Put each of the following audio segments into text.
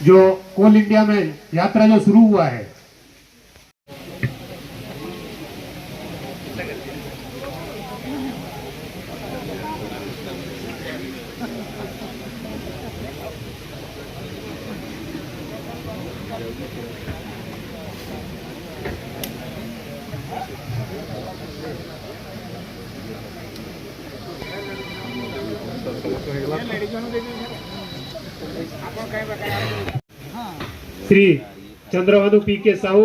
जो कोल इंडिया में यात्रा जो शुरू हुआ है, श्री चंद्रभानु पी.के. साहू,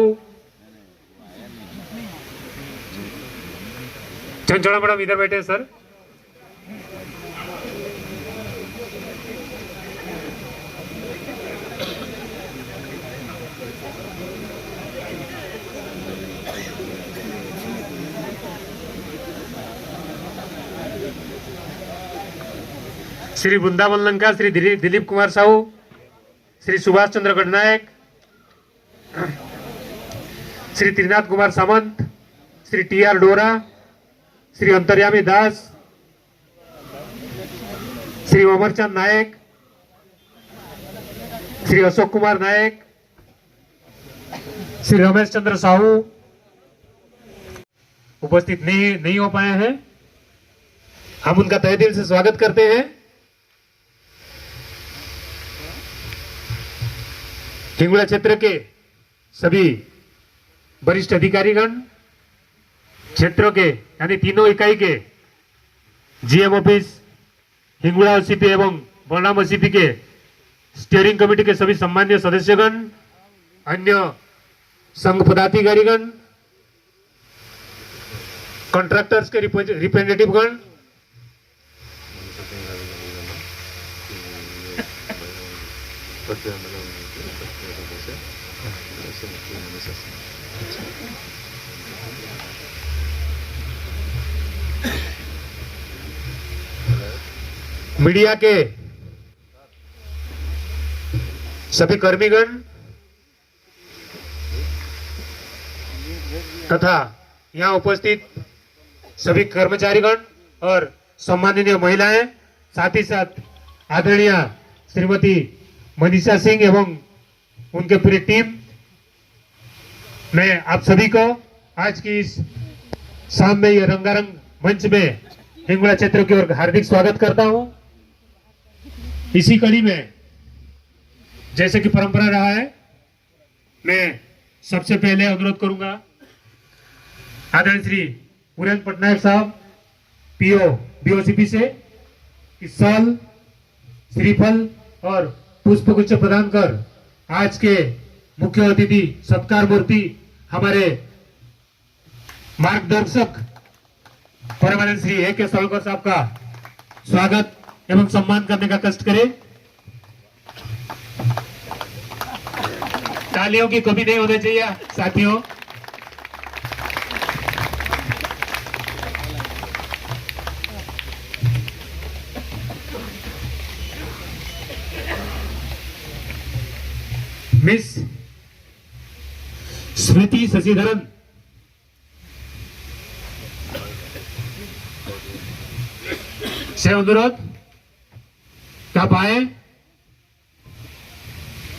चंचोड़ा मैडम इधर बैठे सर। श्री वृंदावन लंका, श्री दिलीप कुमार साहू, श्री सुभाष चंद्र गणनायक, श्री त्रिनाथ कुमार सामंत, श्री टी.आर. डोरा, श्री अंतर्यामी दास, श्री अमरचंद नायक, श्री अशोक कुमार नायक, श्री रमेश चंद्र साहू उपस्थित नहीं हो पाए हैं। हम उनका तहे दिल से स्वागत करते हैं। हिंगोला क्षेत्र के सभी वरिष्ठ अधिकारीगण, क्षेत्रों के यानी तीनों इकाई के जीएम ऑफिस, हिंगोला ओसीपी एवं बलराम ओसीपी के स्टीयरिंग कमेटी के सभी सम्मान्य सदस्यगण, अन्य संघ पदाधिकारीगण, कॉन्ट्रैक्टर्स के रिप्रेजेंटेटिवगण, मीडिया के सभी कर्मीगण तथा यहाँ उपस्थित सभी कर्मचारीगण और सम्माननीय महिलाएं, साथ ही साथ आदरणीय श्रीमती मनीषा सिंह एवं उनके पूरी टीम, मैं आप सभी को आज की इस शाम में ये रंगारंग मंच में हिंगोला क्षेत्र की ओर हार्दिक स्वागत करता हूं। इसी कड़ी में जैसे कि परंपरा रहा है, मैं सबसे पहले अनुरोध करूंगा आदरणीय श्री उरेंद्र पटनायक साहब पीओ बीओसीपी से इस साल श्रीफल और पुष्पगुच्छ प्रदान कर आज के मुख्य अतिथि सत्कार मूर्ति हमारे मार्गदर्शक परमानंद श्री ए.के. सावरकर साहब का स्वागत एवं सम्मान करने का कष्ट करें। तालियों की कमी नहीं होनी चाहिए साथियों। मिस स्मृति शशिधरन से अनुरोध आप आए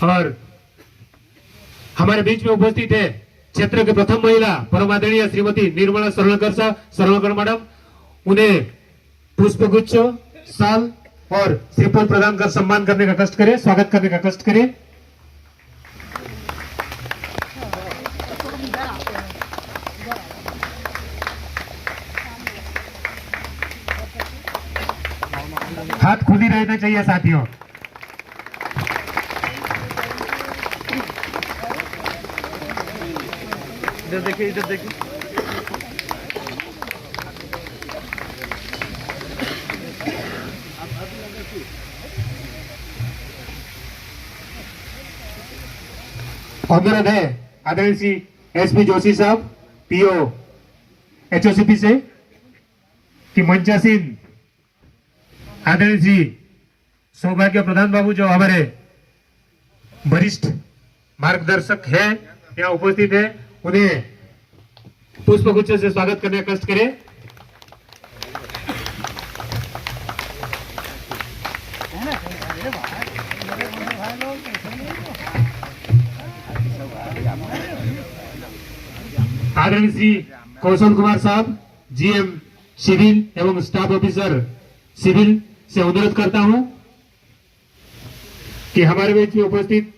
और हमारे बीच में उपस्थित है क्षेत्र के प्रथम महिला परम आदरणीय श्रीमती निर्मला सरवणकर मैडम, उन्हें पुष्पगुच्छ, शाल और श्रीफल प्रदान कर सम्मान करने का कष्ट करें, स्वागत करने का कष्ट करें। हाथ खुद ही रहना चाहिए साथियों। इधर देखिए, इधर देखिए। अनुरोध है आदरणीय श्री एसपी जोशी साहब पीओ एचओसीपी से कि मंचासीन आदरणीय श्री सौभाग्य प्रधान बाबू जो हमारे वरिष्ठ मार्गदर्शक है यहाँ उपस्थित है, उन्हें पुष्पगुच्छ से स्वागत करने का कष्ट करें। आदरणीय श्री कौशल कुमार साहब जीएम सिविल एवं स्टाफ ऑफिसर सिविल से अनुरोध करता हूं कि हमारे बीच में उपस्थित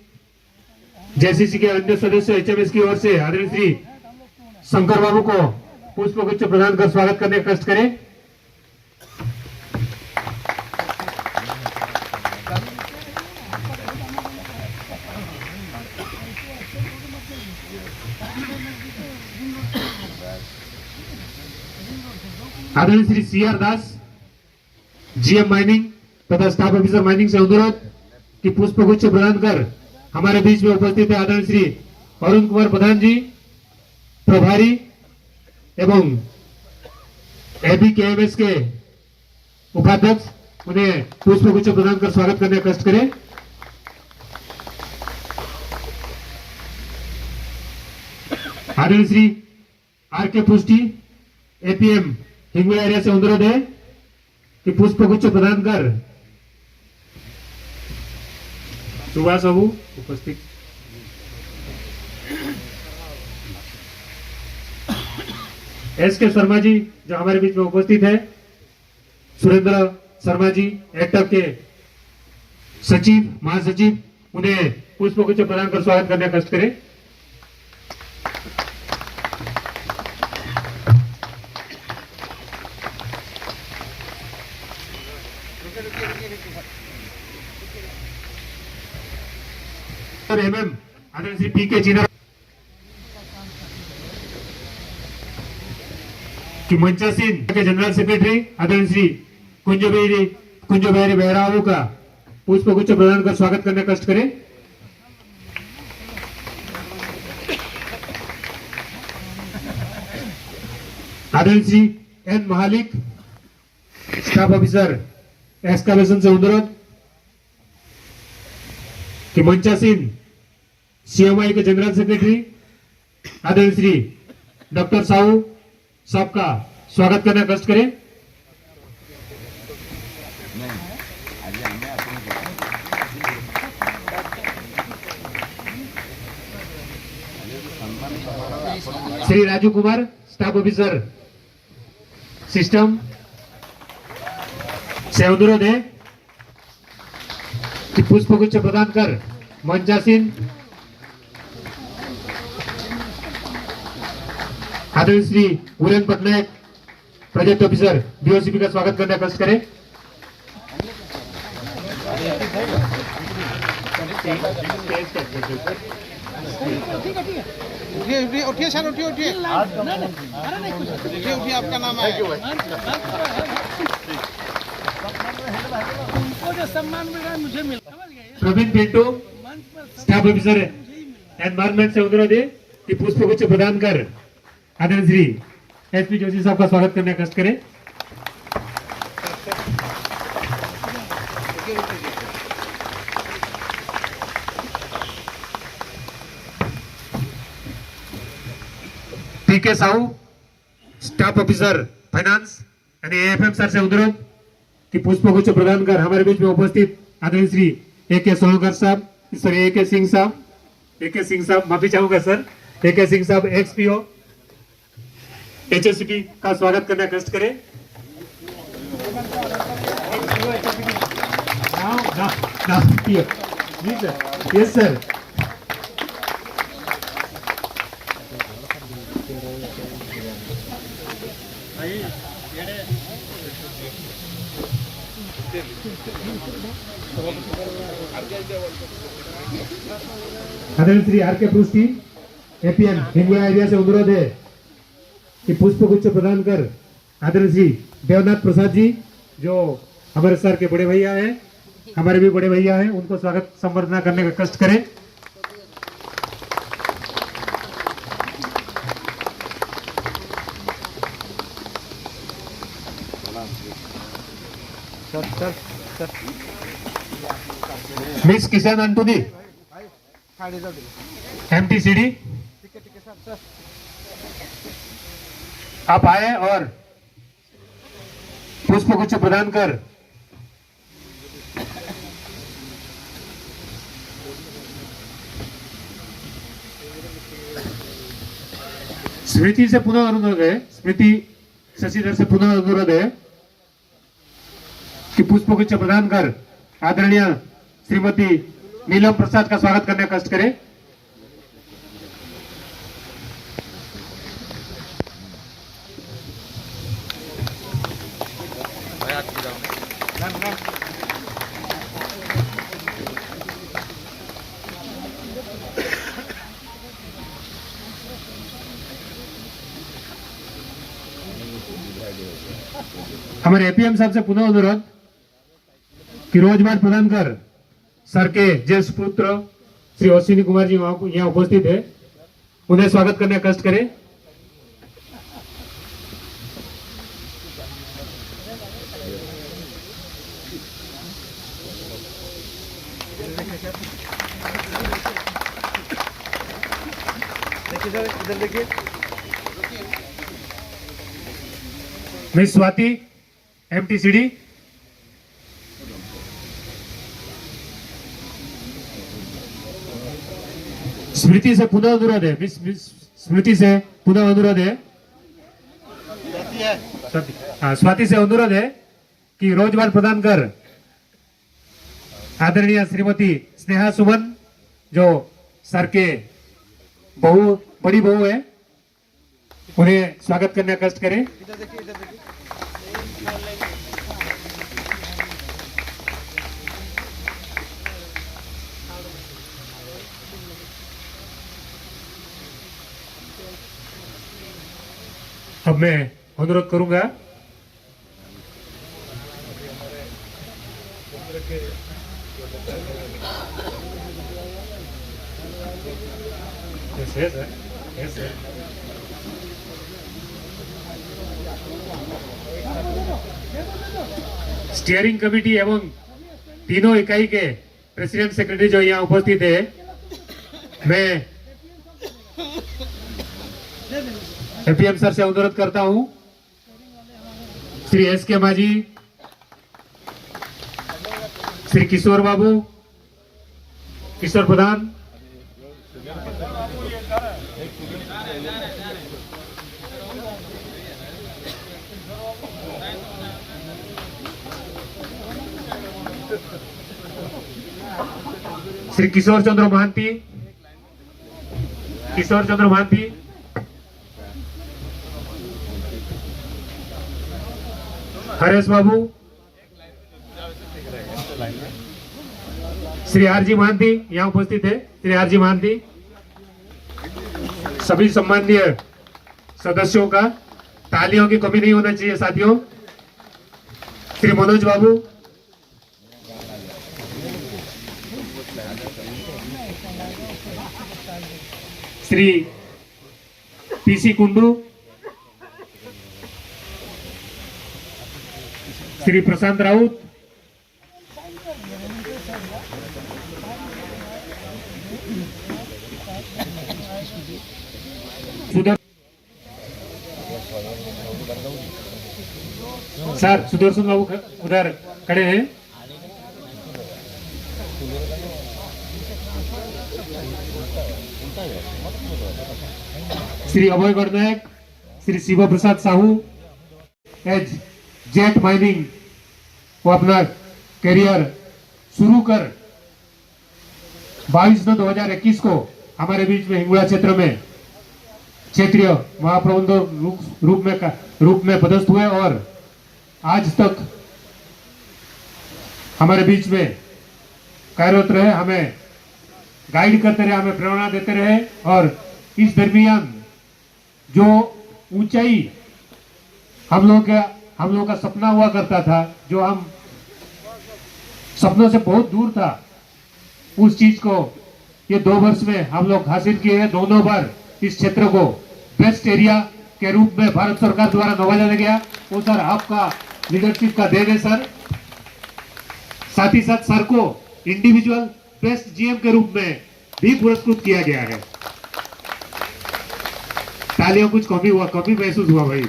जेसीसी के अन्य सदस्य एचएमएस की ओर से आदरणीय श्री शंकर बाबू को पुष्प गुच्छ प्रदान कर स्वागत करने का कष्ट करें। आदरणीय श्री सीआर दास जीएम माइनिंग तथा स्टाफ ऑफिसर माइनिंग से अनुरोध कि पुष्प गुच्छ प्रदान कर हमारे बीच में उपस्थित है आदरणीय श्री अरुण कुमार प्रधान जी प्रभारी एवं एबीकेएमएस के उपाध्यक्ष, उन्हें पुष्प गुच्छ प्रदान कर स्वागत करने का कष्ट करें। आदरणीय श्री आर के पुष्टि एपीएम हिंगोला एरिया से अनुरोध है कि पुष्प गुच्छ प्रदान कर सुभाष बाबू उपस्थित। एस के शर्मा जी जो हमारे बीच में उपस्थित है, सुरेंद्र शर्मा जी एक्टर के सचिव महासचिव, उन्हें पुष्प गुच्छ प्रदान कर स्वागत करने का कष्ट करें। एमएम आदरणीय श्री पी के जीना की मंचासीन के जनरल सेक्रेटरी आदरणीय श्री कुंज बिहारी बेहरा का पुष्प गुच्छ प्रदान कर स्वागत करने का कष्ट करें। आदरणीय Shri N Mahalik staff officer excavation से अनुरोध कि मंचासीन सीएमआई के जनरल सेक्रेटरी आदरणीय श्री डॉक्टर साहू साहब का स्वागत करने का कष्ट करें। Shri Raju Kumar staff officer system से अनुरोध है कि पुष्प गुच्छ प्रदान कर मंचासीन आदरणीय श्री उरेन पटनायक प्रोजेक्ट ऑफिसर बीओसीपी का स्वागत करने का कष्ट करें। उठिए सर, उठिए आपका नाम है। जो सम्मान मिल रहा है मुझे मिल। Praveen Pintu staff officer environment से अनुरोध है कि पुष्प गुच्छ प्रदान कर आदरणीय श्री एसपी जोशी साहब का स्वागत करने का कष्ट करें। पीके साहू स्टाफ ऑफिसर फाइनेंस यानी एएफएम सर से अनुरोध कि पुष्प गुच्छ प्रदान कर हमारे बीच में उपस्थित आदरणीय श्री ए.के. सोलंकर साहब, सर ए.के. सिंह साहब माफी चाहूंगा सर, ए.के. सिंह साहब एक्सपीओ एचएससीपी का स्वागत करने का कष्ट करें। जी सर, यस सर। आदरणीय श्री आर के पुष्टि एपीएम हिंगोला एरिया से अनुरोध है कि पुष्प गुच्छ प्रदान कर आदरणीय श्री देवनाथ प्रसाद जी जो हमारे सर के बड़े भैया हैं, हमारे भी बड़े भैया हैं, उनको स्वागत संवर्धना करने का कष्ट करें। मिस किशन अंटूदी एमटीसीडी आप आए और पुष्प गुच्छ प्रदान कर स्मृति से पुनः अनुरोध है, स्मृति शशिधर से पुनः अनुरोध है कि पुष्पगुच्छ प्रदान कर आदरणीय श्रीमती नीलम प्रसाद का स्वागत करने का कष्ट करें। हमारे एपीएम साहब से पुनः अनुरोध कि रोजगार प्रदान कर सर के ज्येष्ठ पुत्र श्री अश्विनी कुमार जी यहाँ उपस्थित है, उन्हें स्वागत करने का कष्ट करें। इधर देखिए। मिस स्वाति MTCD, स्मृति से पुनः अनुरोध है, मिस स्मृति से पुनः अनुरोध है, स्वाति से अनुरोध है कि रोजगार प्रदान कर आदरणीय श्रीमती स्नेहा सुमन जो सर के बड़ी बहू है, उन्हें स्वागत करने का कष्ट करें। इधर देखिए, इधर देखिए। अब मैं अनुरोध करूंगा स्टीयरिंग कमेटी एवं तीनों इकाई के प्रेसिडेंट सेक्रेटरी जो यहाँ उपस्थित है, मैं एपीएम सर से अनुरोध करता हूं, श्री SK माझी, श्री किशोर बाबू, किशोर प्रधान, श्री किशोर चंद्र महांती, हरेश बाबू, श्री RG महांती यहाँ उपस्थित है, श्री RG महांती, सभी सम्माननीय सदस्यों का तालियों की कमी नहीं होना चाहिए साथियों। श्री मनोज बाबू, श्री PC कुंडू, श्री प्रशांत राउत, सर सुदर्शन बाबू उधर खड़े हैं। Shri Abhay Gananayak, Shri Shiv Prasad Sahu as jet mining वो अपना करियर शुरू कर 22/9/2021 को हमारे बीच में हिंगोला क्षेत्र में क्षेत्रीय महाप्रबंधक रूप में पदस्थ हुए और आज तक हमारे बीच में कार्यरत रहे, हमें गाइड करते रहे, हमें प्रेरणा देते रहे। और इस दरमियान जो ऊंचाई हम लोग का सपना हुआ करता था, जो हम सपनों से बहुत दूर था, उस चीज को ये 2 वर्ष में हम लोग हासिल किए हैं। दोनों बार इस क्षेत्र को बेस्ट एरिया के रूप में भारत सरकार द्वारा नवाजा गया। वो सर आपका लीडरशिप का देन है सर। साथ ही साथ सर को इंडिविजुअल बेस्ट GM के रूप में भी पुरस्कृत किया गया है। तालियों कुछ कमी महसूस हुआ भाई,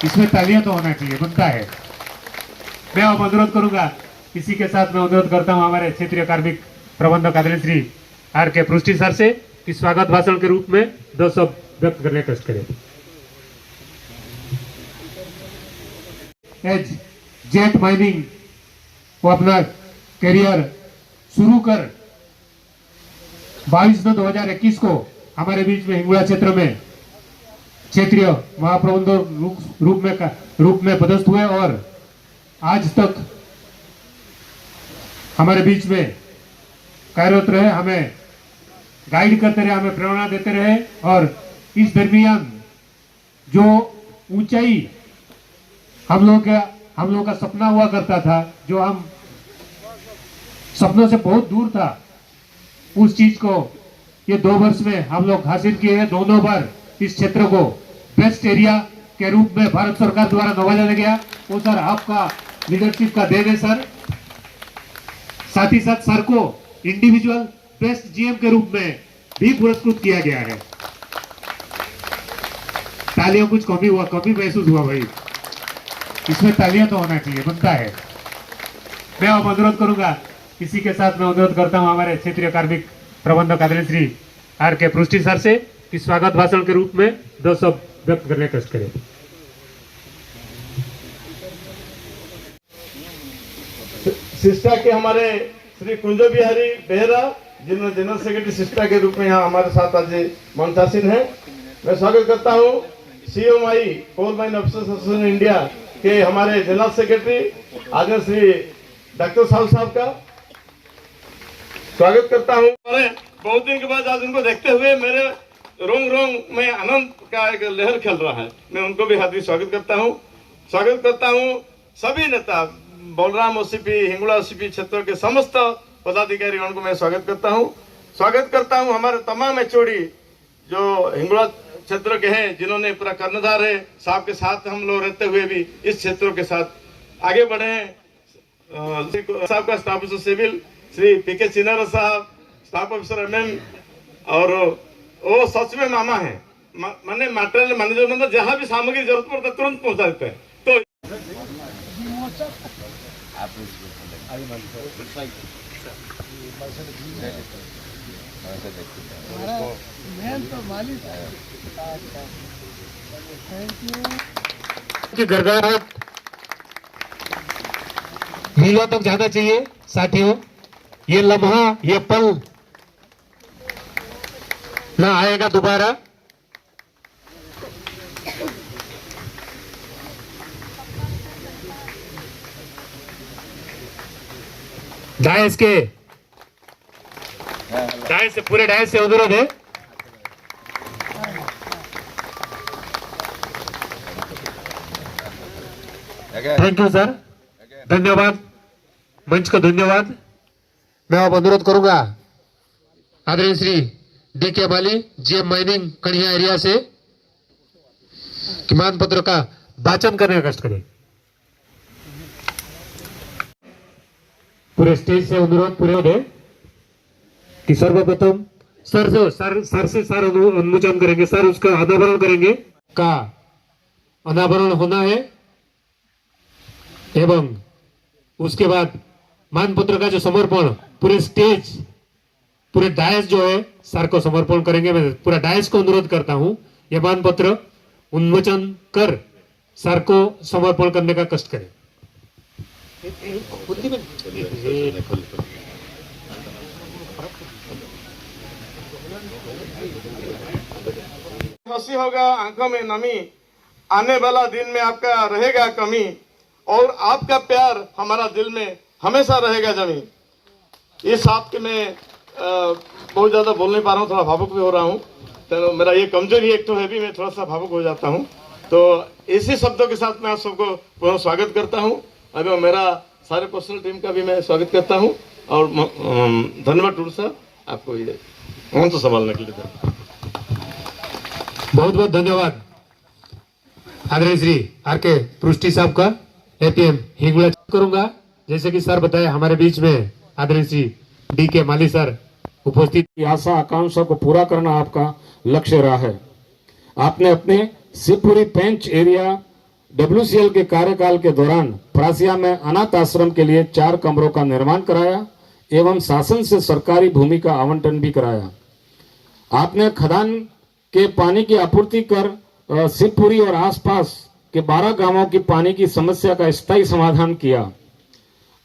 इसमें तालियां तो होना चाहिए, बनता है। मैं अब अनुरोध करूंगा, इसी के साथ मैं अनुरोध करता हूं हमारे क्षेत्रीय कार्मिक प्रबंधक आदरणीय श्री RK पृष्टि सर से कि स्वागत भाषण के रूप में 2 शब्द व्यक्त करने का कष्ट करें। एज जेट माइनिंग वो अपना करियर शुरू कर 22/9/2021 को हमारे बीच में हिंगोला क्षेत्र में क्षेत्रीय महाप्रबंधक रूप में पदस्थ हुए और आज तक हमारे बीच में कार्यरत रहे, हमें गाइड करते रहे, हमें प्रेरणा देते रहे। और इस दरमियान जो ऊंचाई हम लोगों का सपना हुआ करता था, जो हम सपनों से बहुत दूर था, उस चीज को ये 2 वर्ष में हम लोग हासिल किए हैं। दोनों बार इस क्षेत्र को बेस्ट एरिया के रूप में भारत सरकार द्वारा नवाजा गया। वो सर आपका लीडरशिप का देन है सर। साथ ही साथ सर को इंडिविजुअल बेस्ट जीएम के रूप में भी पुरस्कृत किया गया है। तालियों कुछ कमी महसूस हुआ भाई, इसमें तालियां तो होना चाहिए, बनता है। मैं अब अनुरोध करूंगा, इसी के साथ मैं अनुरोध करता हूं हमारे क्षेत्रीय कार्मिक प्रबंधक आदरणीय श्री आर.के. पृष्टि सर से कि स्वागत भाषण के रूप में 2 शब्द व्यक्त करने का कष्ट करें। सिस्टा के हमारे श्री कुंज बिहारी बेहरा, जिन्होंने जनरल सेक्रेटरी सिस्टा के रूप में यहाँ हमारे साथ आज मंचासीन है। मैं स्वागत करता हूँ CMI coal mine officers association India के हमारे जनरल सेक्रेटरी आदरणीय श्री डॉक्टर साहब का स्वागत करता हूँ। बहुत दिन के बाद आज उनको देखते हुए मेरे रोंग में आनंद का एक लहर खेल रहा है। मैं उनको भी हार्दिक स्वागत करता हूँ। सभी नेता बलराम OCP, हिंगोला OCP क्षेत्र के समस्त पदाधिकारियों को मैं स्वागत करता हूँ। हमारे तमाम HOD जो हिंगोला क्षेत्र के हैं, जिन्होंने पूरा कर्णधार है साहब के साथ हम लोग रहते हुए भी इस क्षेत्रों के साथ आगे बढ़े हैं। साहब का staff officer civil Shri PK Chinara साहब, स्टाफ ऑफिसर MM, और वो सच में मामा है, माने मटेरियल मैनेजर, मतलब जहाँ भी सामग्री जरूरत पड़ता है तुरंत पहुंचा देते हैं। तो कि गड़गड़ाहट मीलों तक जाना चाहिए साथियों। ये लम्हा, ये पल ना आएगा दोबारा। पूरे डायस से अनुरोध है। थैंक यू सर, धन्यवाद, मंच को धन्यवाद। मैं अब अनुरोध करूंगा आदरणीय श्री D.K. माली, GM माइनिंग कड़िया एरिया से कि मान पत्र का वाचन करने का कष्ट करें। पूरे स्टेज से अनुरोध पूरे है कि सर्वप्रथम सर से उन्मोचन करेंगे, सर उसका अनावरण करेंगे, का अनावरण होना है एवं उसके बाद मानपत्र का जो समर्पण पूरे स्टेज, पूरे डायस जो है सर को समर्पण करेंगे। मैं पूरा डायस को अनुरोध करता हूं यह मानपत्र उन्मोचन कर सर को समर्पण करने का कष्ट करें। हंसी होगा, आंखों में नमी, आने वाला दिन में आपका रहेगा कमी, और आपका प्यार हमारा दिल में हमेशा रहेगा जमी। इस आपके मैं बहुत ज्यादा बोल नहीं पा रहा हूँ, थोड़ा भावुक भी हो रहा हूँ, तो मेरा ये कमजोरी एक तो है भी, मैं थोड़ा सा भावुक हो जाता हूँ। तो इसी शब्दों के साथ मैं आप सबको पुनः स्वागत करता हूँ। अभी मेरा सारे पर्सनल टीम का भी मैं स्वागत करता हूँ और धन्यवाद टूर साहब, आपको ये मंच तो संभालने के लिए बहुत बहुत धन्यवाद आदरणीय श्री आर.के. पृष्टि साहब का, APM हिंगोला करूंगा। जैसे कि सर बताए, हमारे बीच में आदरणीय श्री D.K. माली सर उपस्थित। आशा आकांक्षा को पूरा करना आपका लक्ष्य रहा है। आपने अपने शिवपुरी पेंच एरिया WCL के कार्यकाल के दौरान प्रासिया में अनाथ आश्रम के लिए 4 कमरों का निर्माण कराया एवं शासन से सरकारी भूमि का आवंटन भी कराया। आपने खदान के पानी की आपूर्ति कर शिवपुरी और आसपास के 12 गांवों की पानी की समस्या का स्थायी समाधान किया।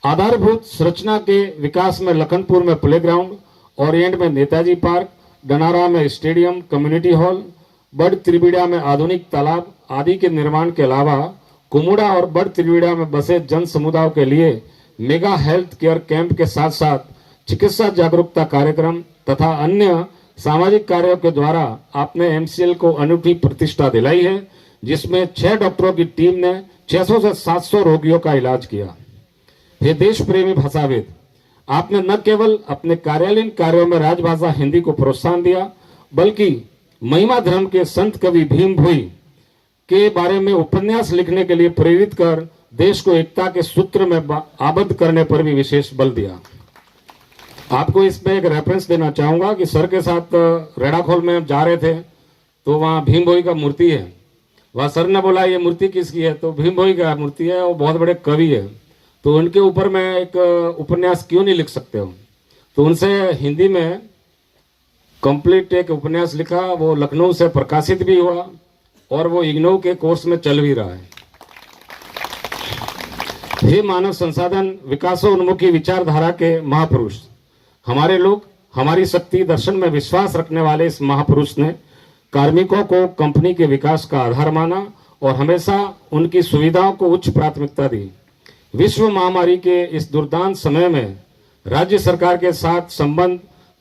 आधारभूत संरचना के विकास में लखनपुर में प्लेग्राउंड, ओरिएंट में नेताजी पार्क, डनारा में स्टेडियम, कम्युनिटी हॉल, बड़ त्रिवेड़ा में आधुनिक तालाब आदि के निर्माण के अलावा कुमुड़ा और बड़ त्रिवेड़ा में बसे जन समुदायों के लिए मेगा हेल्थ केयर कैंप के साथ साथ चिकित्सा जागरूकता कार्यक्रम तथा अन्य सामाजिक कार्यों के द्वारा आपने एमसीएल को अनूठी प्रतिष्ठा दिलाई है, जिसमें 6 डॉक्टरों की टीम ने 600 से 700 रोगियों का इलाज किया। हे देश प्रेमी भाषाविद, आपने न केवल अपने कार्यालयीन कार्यों में राजभाषा हिंदी को प्रोत्साहन दिया, बल्कि महिमा धर्म के संत कवि भीम भोई के बारे में उपन्यास लिखने के लिए प्रेरित कर देश को एकता के सूत्र में आबद्ध करने पर भी विशेष बल दिया। आपको इसमें एक रेफरेंस देना चाहूंगा कि सर के साथ रेड़ाखोल में जा रहे थे तो वहाँ भीम भोई का मूर्ति है। वहाँ सर ने बोला ये मूर्ति किसकी है, तो भीम भोई का मूर्ति है, वो बहुत बड़े कवि है, तो उनके ऊपर मैं एक उपन्यास क्यों नहीं लिख सकते हो। तो उनसे हिंदी में कंप्लीट एक उपन्यास लिखा, वो लखनऊ से प्रकाशित भी हुआ और वो इग्नू के कोर्स में चल भी रहा है। हे मानव संसाधन विकासोन्मुखी विचारधारा के महापुरुष, हमारे लोग हमारी शक्ति दर्शन में विश्वास रखने वाले इस महापुरुष ने कार्मिकों को कंपनी के विकास का आधार माना और हमेशा उनकी सुविधाओं को उच्च प्राथमिकता दी। विश्व महामारी के इस दुर्दांत समय में राज्य सरकार के साथ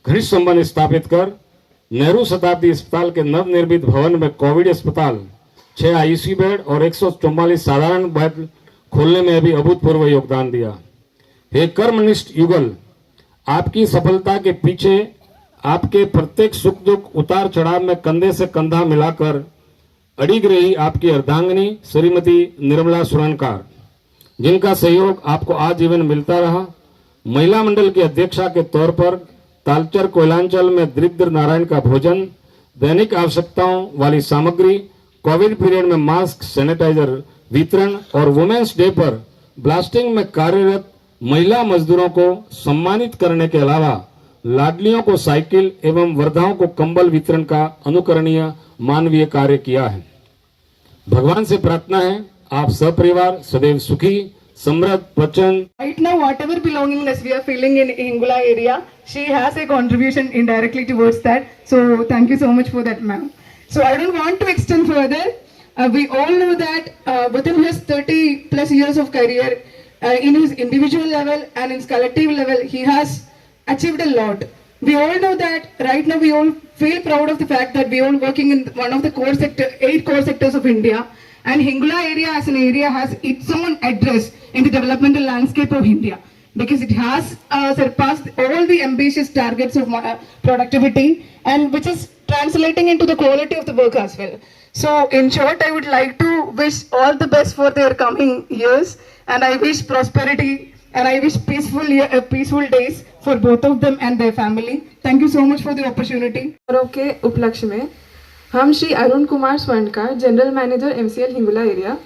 घनिष्ठ संबंध स्थापित कर नेहरू शताब्दी अस्पताल के नवनिर्मित भवन में कोविड अस्पताल, 6 आईसीयू बेड और 144 साधारण बेड खोलने में भी अभूतपूर्व योगदान दिया। हे कर्मनिष्ठ युगल, आपकी सफलता के पीछे आपके प्रत्येक सुख दुख उतार चढ़ाव में कंधे से कंधा मिलाकर अड़िग रही आपकी अर्धांगिनी श्रीमती निर्मला सुरनकार, जिनका सहयोग आपको आजीवन मिलता रहा। महिला मंडल की अध्यक्षा के तौर पर तालचर कोयलांचल में दरिद्र नारायण का भोजन, दैनिक आवश्यकताओं वाली सामग्री, कोविड पीरियड में मास्क, सैनिटाइजर वितरण और वुमेन्स डे पर ब्लास्टिंग में कार्यरत महिला मजदूरों को सम्मानित करने के अलावा लाडलियों को साइकिल एवं वृद्धाओं को कंबल वितरण का अनुकरणीय मानवीय कार्य किया है। भगवान से प्रार्थना है आप सपरिवार सदैव सुखी, समृद्ध, वचन। Right now, whatever belongingness we are feeling in Hingula area, she has a contribution indirectly towards that. So thank you so much for that, ma'am. So I don't want to extend further. We all know that within his 30 plus years of career, in his individual level and in his collective level, he has achieved a lot. We all know that right now we all feel proud of the fact that we all working in one of the 8 core sectors of India. And Hingula area as an area has its own address in the developmental landscape of India, because it has surpassed all the ambitious targets of productivity, and which is translating into the quality of the work as well. So in short, I would like to wish all the best for their coming years, and I wish prosperity and I wish peaceful days for both of them and their family. Thank you so much for the opportunity. के उपलक्ष्य में हम Shri Arun Kumar Swarnkar, general manager MCL Hingula area,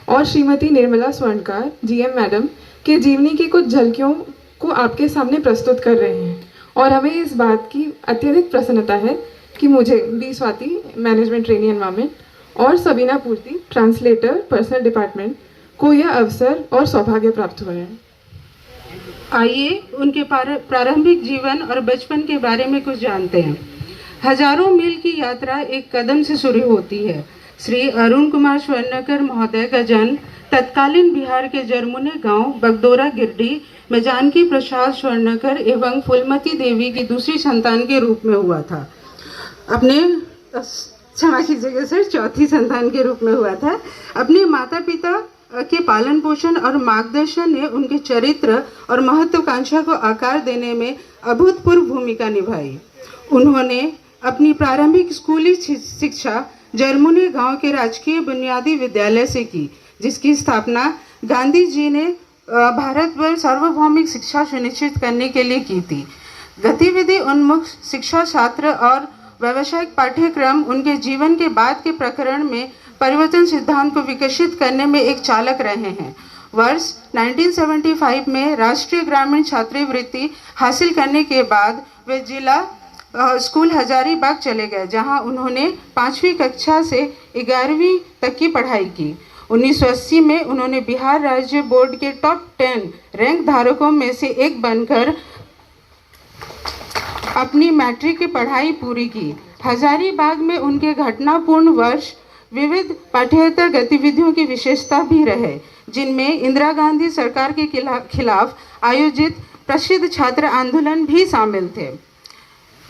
और Shrimati Nirmala Swarnkar, GM madam के जीवनी की कुछ झलकियों को आपके सामने प्रस्तुत कर रहे हैं। और हमें इस बात की अत्यधिक प्रसन्नता है कि मुझे B Swati, management trainee environment, और सबीना पूर्ति, ट्रांसलेटर, पर्सनल डिपार्टमेंट, को यह अवसर और सौभाग्य प्राप्त हुए हैं। आइए उनके प्रारंभिक जीवन और बचपन के बारे में कुछ जानते हैं। हजारों मील की यात्रा एक कदम से शुरू होती है। श्री अरुण कुमार स्वर्णकर महोदय का जन्म तत्कालीन बिहार के जरमुने गांव बगडोरा गिरडी में जानकी प्रसाद स्वर्णकर एवं फूलमती देवी की दूसरी संतान के रूप में हुआ था। क्षमा कीजिएगा सर, चौथी संतान के रूप में हुआ था। अपने माता पिता के पालन पोषण और मार्गदर्शन ने उनके चरित्र और महत्वाकांक्षा को आकार देने में अभूतपूर्व भूमिका निभाई। उन्होंने अपनी प्रारंभिक स्कूली शिक्षा जरमुने गांव के राजकीय बुनियादी विद्यालय से की, जिसकी स्थापना गांधी जी ने भारत पर सार्वभौमिक शिक्षा सुनिश्चित करने के लिए की थी। गतिविधि उन्मुख शिक्षा छात्र और व्यावसायिक पाठ्यक्रम उनके जीवन के बाद के प्रकरण में परिवर्तन सिद्धांत को विकसित करने में एक चालक रहे हैं। वर्ष 1975 में राष्ट्रीय ग्रामीण छात्रवृत्ति हासिल करने के बाद वे जिला स्कूल हजारीबाग चले गए, जहां उन्होंने 5वीं कक्षा से 11वीं तक की पढ़ाई की। 1980 में उन्होंने बिहार राज्य बोर्ड के टॉप 10 रैंक धारकों में से एक बनकर अपनी मैट्रिक की पढ़ाई पूरी की। हजारीबाग में उनके घटनापूर्ण वर्ष विविध पाठ्येतर गतिविधियों की विशेषता भी रहे, जिनमें इंदिरा गांधी सरकार के खिलाफ आयोजित प्रसिद्ध छात्र आंदोलन भी शामिल थे।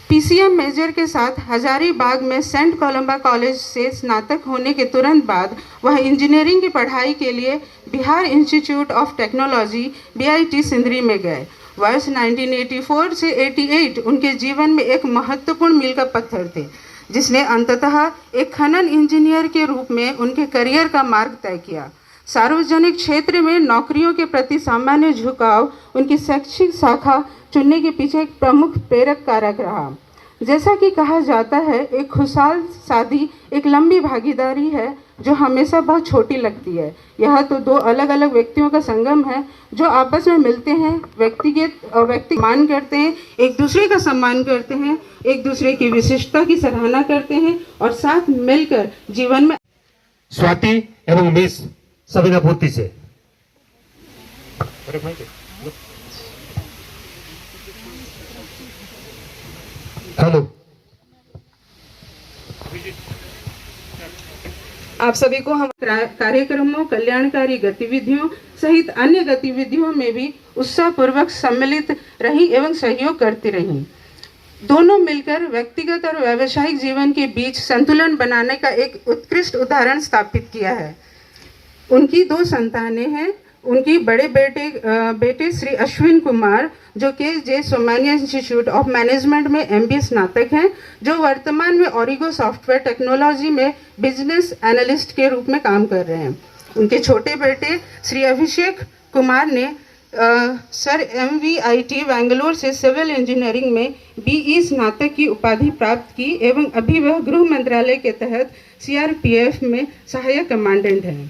पीसीएम मेजर के साथ हजारीबाग में सेंट कोलंबा कॉलेज से स्नातक होने के तुरंत बाद वह इंजीनियरिंग की पढ़ाई के लिए Bihar institute of technology BIT Sindri में गए। वर्ष 1984 से 88 उनके जीवन में एक महत्वपूर्ण मील का पत्थर थे, जिसने अंततः एक खनन इंजीनियर के रूप में उनके करियर का मार्ग तय किया। सार्वजनिक क्षेत्र में नौकरियों के प्रति सामान्य झुकाव उनकी शैक्षिक शाखा चुनने के पीछे एक प्रमुख प्रेरक कारक रहा। जैसा कि कहा जाता है, एक खुशहाल शादी एक लंबी भागीदारी है जो हमेशा बहुत छोटी लगती है। यह तो दो अलग अलग व्यक्तियों का संगम है जो आपस में मिलते हैं, व्यक्ति सम्मान करते हैं, एक दूसरे का सम्मान करते हैं, एक दूसरे की विशिष्टता की सराहना करते हैं और साथ मिलकर जीवन में स्वाति एवं मिस सबीना पूर्ति से। हेलो, आप सभी को हम कार्यक्रमों, कल्याणकारी गतिविधियों सहित अन्य गतिविधियों में भी उत्साहपूर्वक सम्मिलित रही एवं सहयोग करती रही। दोनों मिलकर व्यक्तिगत और व्यावसायिक जीवन के बीच संतुलन बनाने का एक उत्कृष्ट उदाहरण स्थापित किया है। उनकी 2 संतानें हैं। उनकी बड़े बेटे श्री अश्विन कुमार, जो KJ सोमानिया इंस्टीट्यूट ऑफ मैनेजमेंट में MBA स्नातक हैं, जो वर्तमान में ओरिगो सॉफ्टवेयर टेक्नोलॉजी में बिजनेस एनालिस्ट के रूप में काम कर रहे हैं। उनके छोटे बेटे श्री अभिषेक कुमार ने सर MVIT बेंगलोर से सिविल इंजीनियरिंग में BE स्नातक की उपाधि प्राप्त की एवं अभी वह गृह मंत्रालय के तहत CRPF में सहायक कमांडेंट हैं।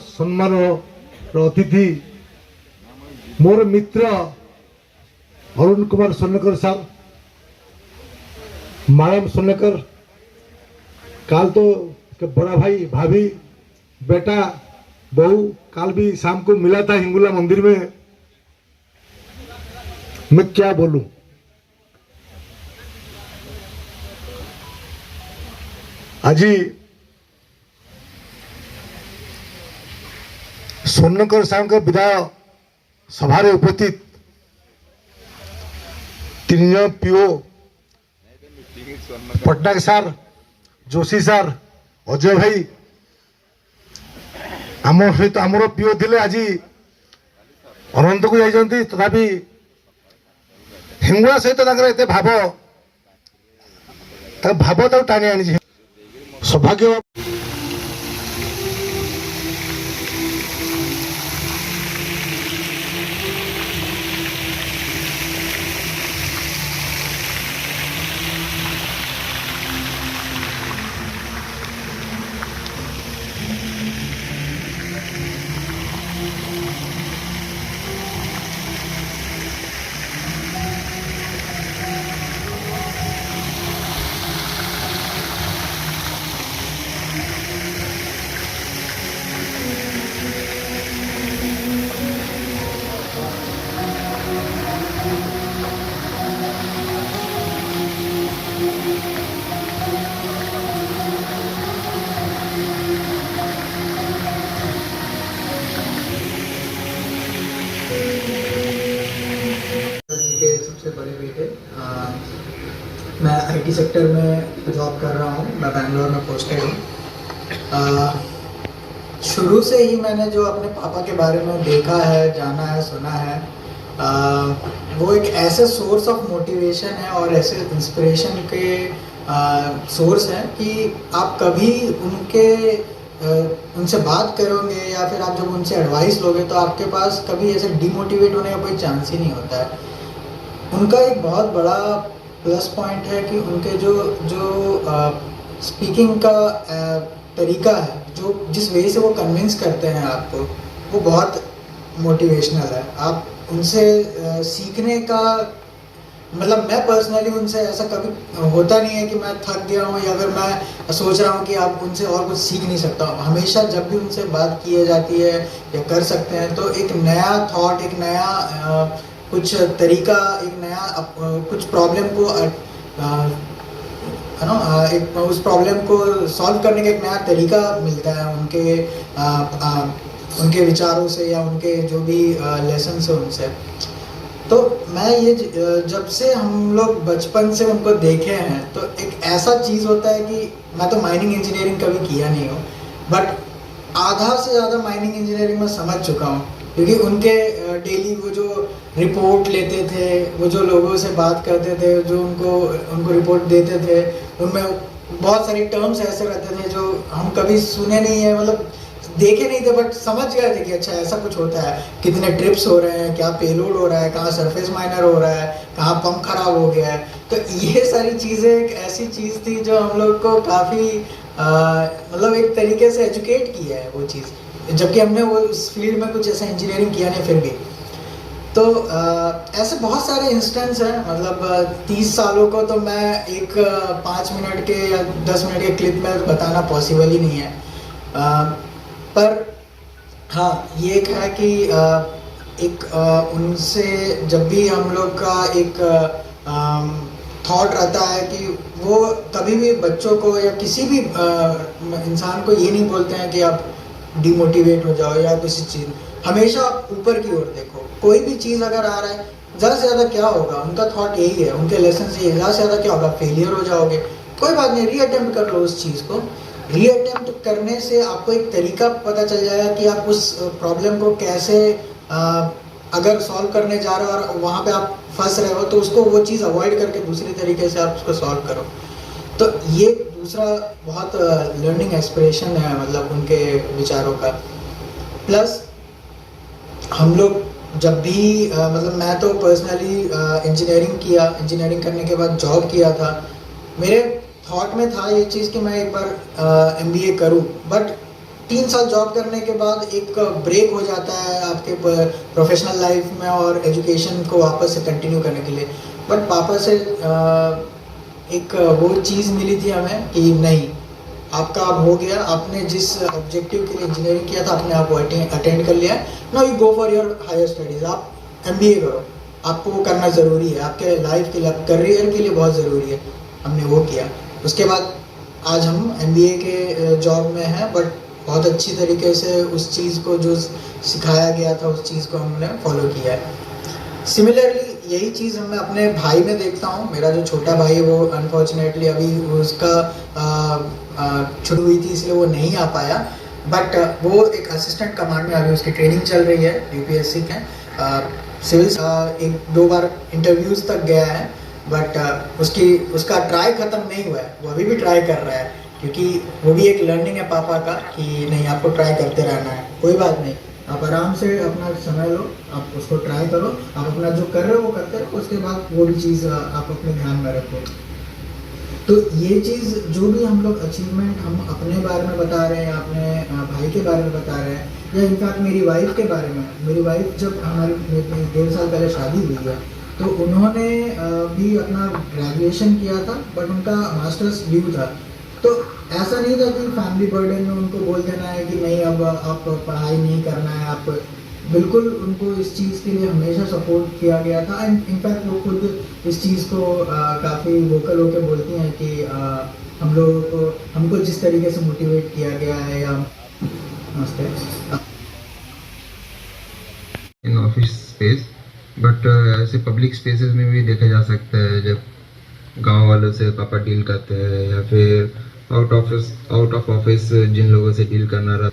सम्मान अतिथि मोर मित्र अरुण कुमार सोनेकर सर, मैडम सोनेकर, काल तो बड़ा भाई, भाभी, बेटा, बहू काल भी शाम को मिला था हिंगुला मंदिर में। मैं क्या बोलूं, আজি सोनकर साहब विदाय सभा उपस्थित 3 जन PO Patnaik sir, Joshi sir, Ajay भाई आम सहित आमर पीओ थे आज अनंत को जाइछन्ति तथापि हिंगुला सहित एत भाव टाणी आनी सौभाग्य के सबसे बड़े बेटे मैं आईटी सेक्टर में जॉब कर रहा हूँ। मैं बैंगलोर में पोस्टेड हूँ। शुरू से ही मैंने जो अपने पापा के बारे में देखा है, जाना है, सुना है, वो एक ऐसे सोर्स ऑफ मोटिवेशन है और ऐसे इंस्पिरेशन के सोर्स हैं कि आप कभी उनसे बात करोगे या फिर आप जब उनसे एडवाइस लोगे तो आपके पास कभी ऐसे डिमोटिवेट होने का कोई चांस ही नहीं होता है। उनका एक बहुत बड़ा प्लस पॉइंट है कि उनके जो स्पीकिंग का तरीका है, जो जिस वे से वो कन्विंस करते हैं आपको, वो बहुत मोटिवेशनल है। आप उनसे सीखने का मतलब मैं पर्सनली उनसे ऐसा कभी होता नहीं है कि मैं थक गया हूँ या फिर मैं सोच रहा हूँ कि आप उनसे और कुछ सीख नहीं सकता हूँ। हमेशा जब भी उनसे बात की जाती है या कर सकते हैं तो एक नया थॉट, एक नया कुछ तरीका, एक नया कुछ प्रॉब्लम को एक उस प्रॉब्लम को सॉल्व करने का एक नया तरीका मिलता है उनके विचारों से या उनके जो भी लेसन से उनसे। तो मैं ये जब से हम लोग बचपन से उनको देखे हैं तो एक ऐसा चीज़ होता है कि मैं तो माइनिंग इंजीनियरिंग कभी किया नहीं हूँ, बट आधा से ज़्यादा माइनिंग इंजीनियरिंग में समझ चुका हूँ, क्योंकि उनके डेली वो जो रिपोर्ट लेते थे, वो जो लोगों से बात करते थे, जो उनको रिपोर्ट देते थे, उनमें बहुत सारी टर्म्स ऐसे रहते थे जो हम कभी सुने नहीं है, मतलब देखे नहीं थे, बट समझ गए थे कि अच्छा ऐसा कुछ होता है, कितने ट्रिप्स हो रहे हैं, क्या पेलोड हो रहा है, कहाँ सरफेस माइनर हो रहा है, कहाँ पंप खराब हो गया है। तो ये सारी चीज़ें एक ऐसी चीज़ थी जो हम लोग को काफ़ी मतलब एक तरीके से एजुकेट किया है वो चीज़, जबकि हमने वो उस फील्ड में कुछ ऐसा इंजीनियरिंग किया नहीं फिर भी। तो ऐसे बहुत सारे इंस्टेंस हैं, मतलब 30 सालों को तो मैं एक 5 मिनट के या 10 मिनट के क्लिप में बताना पॉसिबल ही नहीं है। पर हाँ, ये एक है कि उनसे जब भी हम लोग का एक थॉट रहता है कि वो कभी भी बच्चों को या किसी भी इंसान को ये नहीं बोलते हैं कि आप डिमोटिवेट हो जाओ या किसी चीज़, हमेशा आप ऊपर की ओर देखो। कोई भी चीज़ अगर आ रहा है, ज़्यादा से ज़्यादा क्या होगा, उनका थॉट यही है, उनके लेसन से ज़्यादा से ज़्यादा क्या होगा, फेलियर हो जाओगे, कोई बात नहीं, रीअटेम्प्ट कर लो उस चीज़ को। रीअटेम्प्ट करने से आपको एक तरीका पता चल जाएगा कि आप उस प्रॉब्लम को कैसे अगर सॉल्व करने जा रहे हो और वहाँ पे आप फंस रहे हो तो उसको वो चीज़ अवॉइड करके दूसरी तरीके से आप उसको सॉल्व करो। तो ये दूसरा बहुत लर्निंग एक्सप्रेशन है, मतलब उनके विचारों का। प्लस हम लोग जब भी मतलब मैं तो पर्सनली इंजीनियरिंग करने के बाद जॉब किया था, मेरे थॉट में था ये चीज़ कि मैं एक बार MBA करूं, बट 3 साल जॉब करने के बाद एक ब्रेक हो जाता है आपके प्रोफेशनल लाइफ में और एजुकेशन को वापस से कंटिन्यू करने के लिए। बट पापा से एक वो चीज़ मिली थी हमें कि नहीं, आपका अब हो गया, आपने जिस ऑब्जेक्टिव के लिए इंजीनियरिंग किया था आपने आप वो अटेंड कर लिया है, now you go for your higher studies, आप MBA करो, आपको वो करना ज़रूरी है, आपके लाइफ के लिए, करियर के लिए बहुत ज़रूरी है। हमने वो किया, उसके बाद आज हम MBA के जॉब में हैं, बट बहुत अच्छी तरीके से उस चीज़ को जो सिखाया गया था उस चीज़ को हमने फॉलो किया है। सिमिलरली यही चीज़ मैं अपने भाई में देखता हूँ। मेरा जो छोटा भाई है वो अनफॉर्चुनेटली अभी उसका छुट्टी हुई थी इसलिए वो नहीं आ पाया, बट वो एक असिस्टेंट कमांड में अभी उसकी ट्रेनिंग चल रही है यूपीएससी के सिविल्स। एक दो बार इंटरव्यूज तक गया है, बट उसका ट्राई ख़त्म नहीं हुआ है, वो अभी भी ट्राई कर रहा है, क्योंकि वो भी एक लर्निंग है पापा का कि नहीं आपको ट्राई करते रहना है। कोई बात नहीं, आप आराम से अपना समय लो, आप उसको ट्राई करो, आप अपना जो कर रहे हो वो करते रहो, उसके बाद वो भी चीज़ आप अपने ध्यान में रखो। तो ये चीज़ जो भी हम लोग अचीवमेंट हम अपने बारे में बता रहे हैं, अपने भाई के बारे में बता रहे हैं, या इनफैक्ट मेरी वाइफ के बारे में। मेरी वाइफ जब हमारी 1.5 साल पहले शादी हुई है, तो उन्होंने भी अपना ग्रेजुएशन किया था, बट उनका मास्टर्स ड्यू था। तो ऐसा नहीं था कि फैमिली बर्डन में उनको बोल देना है कि नहीं अब आप पढ़ाई नहीं करना है, आप बिल्कुल उनको इस चीज़ के लिए हमेशा सपोर्ट किया गया था। एंड इनफैक्ट वो खुद इस चीज़ को काफ़ी वोकल होकर बोलती हैं कि हम लोगों को हमको जिस तरीके से मोटिवेट किया गया है या इन ऑफिस स्पेस, बट ऐसे पब्लिक स्पेसेस में भी देखा जा सकता है जब गांव वालों से पापा डील करते हैं, या फिर आउट ऑफ ऑफिस जिन लोगों से डील करना रहा,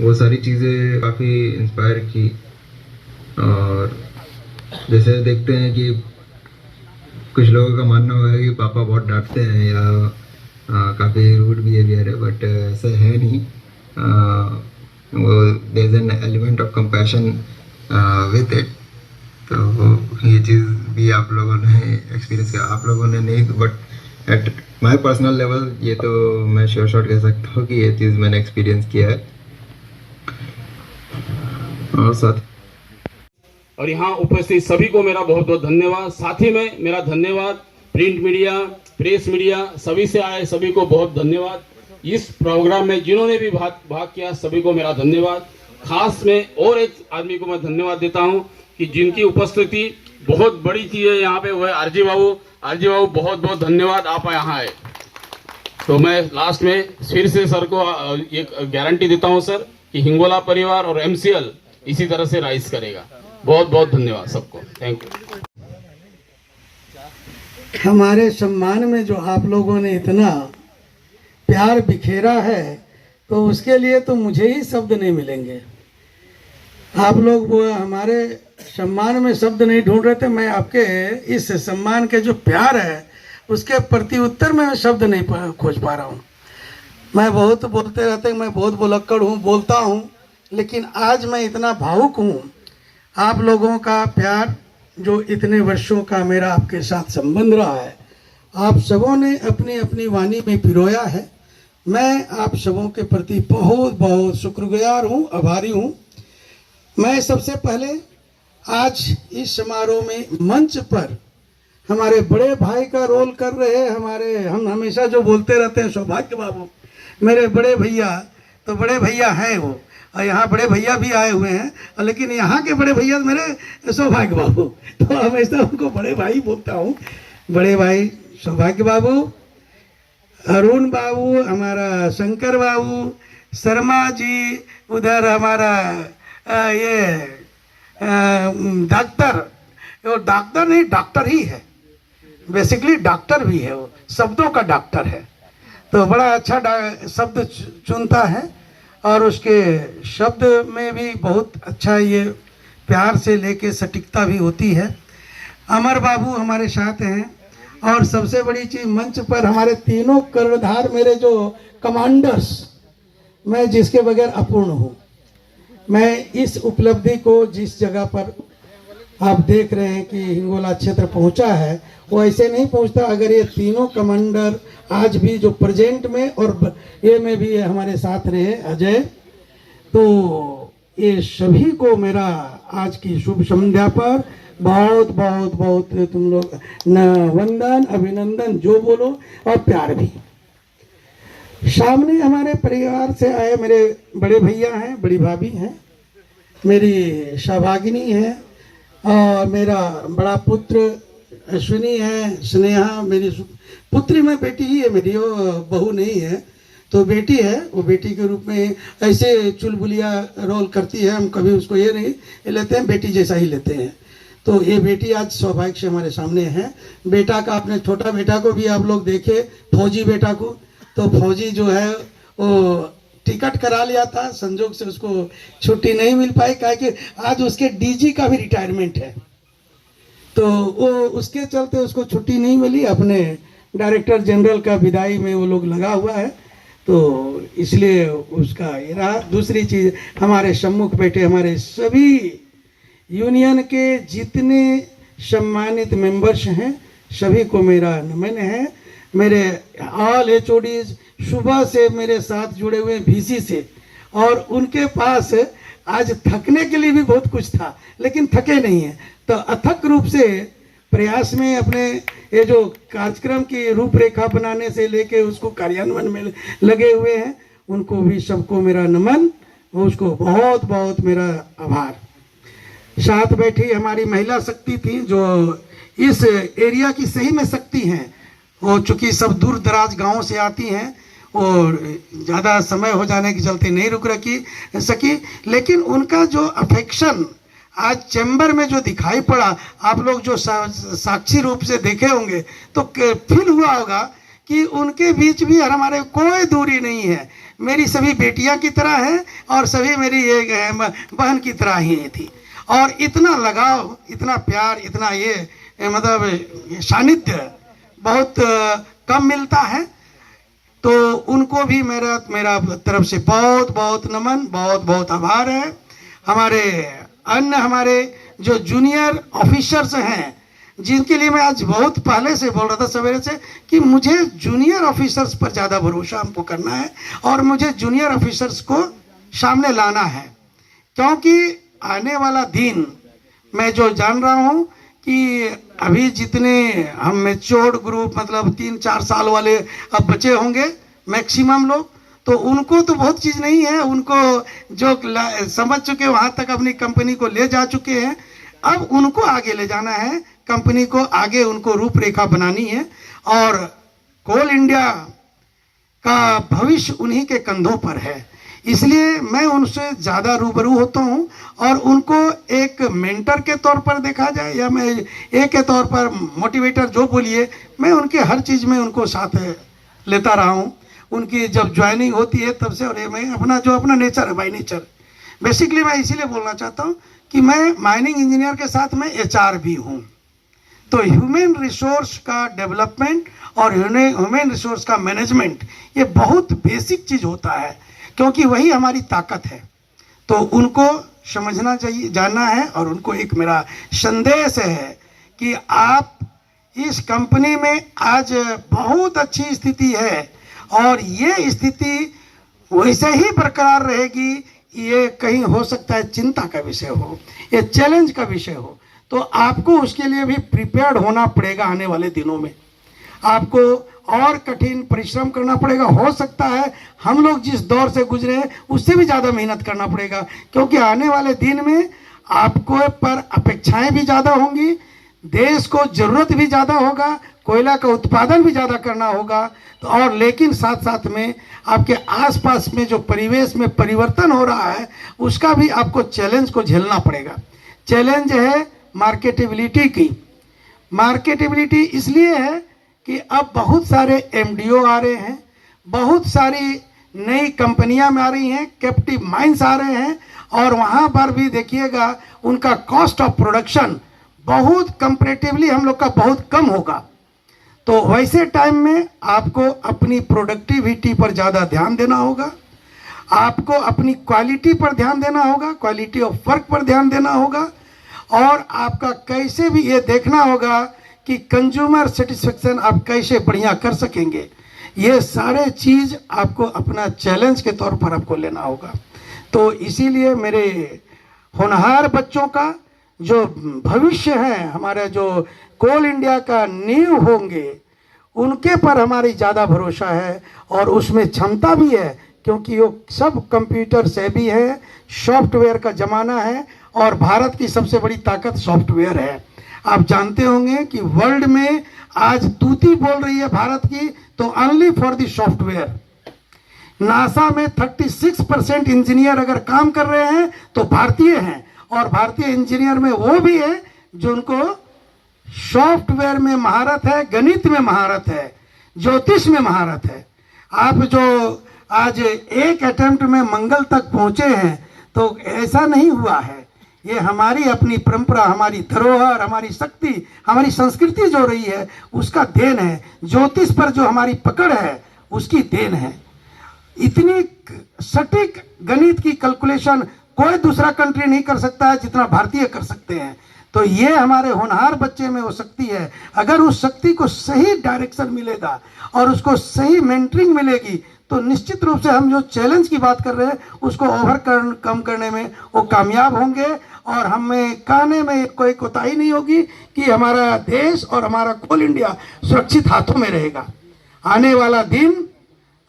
वो सारी चीज़ें काफ़ी इंस्पायर की। और जैसे देखते हैं कि कुछ लोगों का मानना होगा कि पापा बहुत डांटते हैं या काफ़ी रूड बिहेवियर है, बट ऐसा है नहीं। वो there is an element of compassion with it. तो ये चीज़ भी आप लोगों ने एक्सपीरियंस किया, आप लोगों ने नहीं, but at my personal level ये तो मैं श्योर शॉट कह सकता हूँ कि ये चीज़ मैंने एक्सपीरियंस किया है। और साथ और यहाँ उपस्थित सभी को मेरा बहुत बहुत धन्यवाद। साथ ही में मेरा धन्यवाद प्रिंट मीडिया, प्रेस मीडिया, सभी से आए सभी को बहुत धन्यवाद। इस प्रोग्राम में जिन्होंने भी भाग किया सभी को मेरा धन्यवाद। खास में और एक आदमी को मैं धन्यवाद देता हूँ कि जिनकी उपस्थिति बहुत बड़ी चीज है यहाँ पे, वो है आरजी बाबू। आरजी बाबू बहुत बहुत धन्यवाद, आप यहाँ आए। तो मैं लास्ट में फिर से सर को एक गारंटी देता हूँ सर कि हिंगोला परिवार और एमसीएल इसी तरह से राइज करेगा। बहुत बहुत धन्यवाद सबको, थैंक यू। हमारे सम्मान में जो आप लोगों ने इतना प्यार बिखेरा है, तो उसके लिए तो मुझे ही शब्द नहीं मिलेंगे। आप लोग वो हमारे सम्मान में शब्द नहीं ढूंढ रहे थे, मैं आपके इस सम्मान के जो प्यार है उसके प्रति उत्तर में शब्द नहीं खोज पा रहा हूँ। मैं बहुत बोलते रहते, मैं बहुत बुलक्कड़ हूँ, बोलता हूँ, लेकिन आज मैं इतना भावुक हूँ। आप लोगों का प्यार जो इतने वर्षों का मेरा आपके साथ संबंध रहा है, आप सबों ने अपनी अपनी वाणी में पिरोया है। मैं आप सबों के प्रति बहुत बहुत शुक्रगुजार हूँ, आभारी हूँ। मैं सबसे पहले आज इस समारोह में मंच पर हमारे बड़े भाई का रोल कर रहे हैं, हम हमेशा जो बोलते रहते हैं सौभाग्य बाबू, मेरे बड़े भैया, तो बड़े भैया हैं वो, और यहाँ बड़े भैया भी आए हुए हैं, लेकिन यहाँ के बड़े भैया मेरे सौभाग्य बाबू, तो हमेशा उनको बड़े भाई बोलता हूँ। बड़े भाई सौभाग्य बाबू, अरुण बाबू, हमारा शंकर बाबू, शर्मा जी, उधर हमारा डॉक्टर, वो डॉक्टर नहीं डॉक्टर ही है, बेसिकली डॉक्टर भी है, वो शब्दों का डॉक्टर है, तो बड़ा अच्छा शब्द चुनता है और उसके शब्द में भी बहुत अच्छा ये प्यार से लेके सटीकता भी होती है। अमर बाबू हमारे साथ हैं, और सबसे बड़ी चीज़ मंच पर हमारे तीनों कर्णधार मेरे जो कमांडर्स, मैं जिसके बगैर अपूर्ण हूँ। मैं इस उपलब्धि को जिस जगह पर आप देख रहे हैं कि हिंगोला क्षेत्र पहुंचा है, वो ऐसे नहीं पहुंचता अगर ये तीनों कमांडर आज भी जो प्रेजेंट में और ये में भी हमारे साथ रहे, अजय, तो ये सभी को मेरा आज की शुभ संध्या पर बहुत बहुत बहुत तुम लोग वंदन, अभिनंदन, जो बोलो, और प्यार भी। सामने हमारे परिवार से आए मेरे बड़े भैया हैं, बड़ी भाभी हैं, मेरी सौभागिनी है, और मेरा बड़ा पुत्र अश्विनी है, स्नेहा मेरी पुत्री में बेटी ही है मेरी, वो बहू नहीं है, तो बेटी है। वो बेटी के रूप में ऐसे चुलबुलिया रोल करती है, हम कभी उसको ये नहीं लेते हैं, बेटी जैसा ही लेते हैं। तो ये बेटी आज सौभाग्य से हमारे सामने है। बेटा का, अपने छोटा बेटा को भी आप लोग देखे, फौजी बेटा को, तो फौजी जो है वो टिकट करा लिया था, संजोग से उसको छुट्टी नहीं मिल पाई, क्या कि आज उसके डीजी का भी रिटायरमेंट है, तो वो उसके चलते उसको छुट्टी नहीं मिली। अपने डायरेक्टर जनरल का विदाई में वो लोग लगा हुआ है, तो इसलिए उसका ये रहा। दूसरी चीज़, हमारे सम्मुख बैठे हमारे सभी यूनियन के जितने सम्मानित मेंबर्स हैं, सभी को मेरा नमन है। मेरे ऑल HODs सुबह से मेरे साथ जुड़े हुए VC से, और उनके पास आज थकने के लिए भी बहुत कुछ था, लेकिन थके नहीं हैं। तो अथक रूप से प्रयास में अपने ये जो कार्यक्रम की रूपरेखा बनाने से लेके उसको कार्यान्वयन में लगे हुए हैं, उनको भी सबको मेरा नमन, उसको बहुत बहुत मेरा आभार। साथ बैठी हमारी महिला शक्ति थी, जो इस एरिया की सही में शक्ति हैं। वो चूँकि सब दूर दराज गाँव से आती हैं और ज़्यादा समय हो जाने के चलते नहीं रुक सकी, लेकिन उनका जो अफेक्शन आज चैम्बर में जो दिखाई पड़ा, आप लोग जो साक्षी रूप से देखे होंगे तो फील हुआ होगा कि उनके बीच भी और हमारे कोई दूरी नहीं है। मेरी सभी बेटियां की तरह हैं और सभी मेरी एक बहन की तरह ही थी, और इतना लगाव, इतना प्यार, इतना ये मतलब सानिध्य बहुत कम मिलता है। तो उनको भी मेरा तरफ से बहुत बहुत नमन, बहुत बहुत आभार है। हमारे जो जूनियर ऑफिसर्स हैं, जिनके लिए मैं आज बहुत पहले से बोल रहा था सवेरे से कि मुझे जूनियर ऑफिसर्स पर ज़्यादा भरोसा हमको करना है और मुझे जूनियर ऑफिसर्स को सामने लाना है, क्योंकि आने वाला दिन मैं जो जान रहा हूँ कि अभी जितने हम मैच्योर्ड ग्रुप मतलब 3-4 साल वाले अब बचे होंगे मैक्सिमम लोग, तो उनको तो बहुत चीज़ नहीं है, उनको जो समझ चुके वहाँ तक अपनी कंपनी को ले जा चुके हैं। अब उनको आगे ले जाना है, कंपनी को आगे उनको रूपरेखा बनानी है, और कोल इंडिया का भविष्य उन्हीं के कंधों पर है। इसलिए मैं उनसे ज़्यादा रूबरू होता हूँ, और उनको एक मेंटर के तौर पर देखा जाए या मैं एक के तौर पर मोटिवेटर जो बोलिए, मैं उनके हर चीज़ में उनको साथ लेता रहा हूँ। उनकी जब ज्वाइनिंग होती है तब से, और मैं अपना नेचर है, बाई नेचर बेसिकली मैं इसीलिए बोलना चाहता हूँ कि मैं माइनिंग इंजीनियर के साथ मैं HR भी हूँ। तो ह्यूमन रिसोर्स का डेवलपमेंट और ह्यूमन रिसोर्स का मैनेजमेंट ये बहुत बेसिक चीज़ होता है, क्योंकि वही हमारी ताकत है। तो उनको समझना चाहिए, जानना है, और उनको एक मेरा संदेश है कि आप इस कंपनी में आज बहुत अच्छी स्थिति है, और ये स्थिति वैसे ही बरकरार रहेगी। ये कहीं हो सकता है चिंता का विषय हो, ये चैलेंज का विषय हो, तो आपको उसके लिए भी प्रिपेयर्ड होना पड़ेगा। आने वाले दिनों में आपको और कठिन परिश्रम करना पड़ेगा। हो सकता है हम लोग जिस दौर से गुजरे हैं उससे भी ज़्यादा मेहनत करना पड़ेगा, क्योंकि आने वाले दिन में आपको पर अपेक्षाएं भी ज़्यादा होंगी, देश को ज़रूरत भी ज़्यादा होगा, कोयला का उत्पादन भी ज़्यादा करना होगा। तो और लेकिन साथ साथ में आपके आसपास में जो परिवेश में परिवर्तन हो रहा है उसका भी आपको चैलेंज को झेलना पड़ेगा। चैलेंज है मार्केटेबिलिटी की। मार्केटेबिलिटी इसलिए है कि अब बहुत सारे MDO आ रहे हैं, बहुत सारी नई कंपनियां में आ रही हैं, कैप्टिव माइंस आ रहे हैं, और वहाँ पर भी देखिएगा उनका कॉस्ट ऑफ प्रोडक्शन बहुत कंपैरेटिवली हम लोग का बहुत कम होगा। तो वैसे टाइम में आपको अपनी प्रोडक्टिविटी पर ज़्यादा ध्यान देना होगा, आपको अपनी क्वालिटी पर ध्यान देना होगा, क्वालिटी ऑफ वर्क पर ध्यान देना होगा, और आपका कैसे भी ये देखना होगा कि कंज्यूमर सेटिस्फेक्शन आप कैसे बढ़िया कर सकेंगे। ये सारे चीज़ आपको अपना चैलेंज के तौर पर आपको लेना होगा। तो इसीलिए मेरे होनहार बच्चों का जो भविष्य है, हमारे जो कोल इंडिया का नींव होंगे, उनके पर हमारी ज़्यादा भरोसा है, और उसमें क्षमता भी है, क्योंकि वो सब कंप्यूटर से भी है, सॉफ्टवेयर का ज़माना है, और भारत की सबसे बड़ी ताकत सॉफ्टवेयर है। आप जानते होंगे कि वर्ल्ड में आज तूती बोल रही है भारत की, तो only for the software. NASA में 36% इंजीनियर अगर काम कर रहे हैं तो भारतीय हैं, और भारतीय इंजीनियर में वो भी है जो उनको सॉफ्टवेयर में महारत है, गणित में महारत है, ज्योतिष में महारत है। आप जो आज एक अटेम्प्ट में मंगल तक पहुंचे हैं, तो ऐसा नहीं हुआ है। ये हमारी अपनी परंपरा, हमारी धरोहर, हमारी शक्ति, हमारी संस्कृति जो रही है उसका देन है। ज्योतिष पर जो हमारी पकड़ है उसकी देन है। इतनी सटीक गणित की कैलकुलेशन कोई दूसरा कंट्री नहीं कर सकता है जितना भारतीय कर सकते हैं। तो ये हमारे होनहार बच्चे में वो शक्ति है। अगर उस शक्ति को सही डायरेक्शन मिलेगा और उसको सही मेंटरिंग मिलेगी तो निश्चित रूप से हम जो चैलेंज की बात कर रहे हैं उसको ओवरकम करने में वो कामयाब होंगे। और हमें कहने में कोई कोताही नहीं होगी कि हमारा देश और हमारा कोल इंडिया सुरक्षित हाथों में रहेगा। आने वाला दिन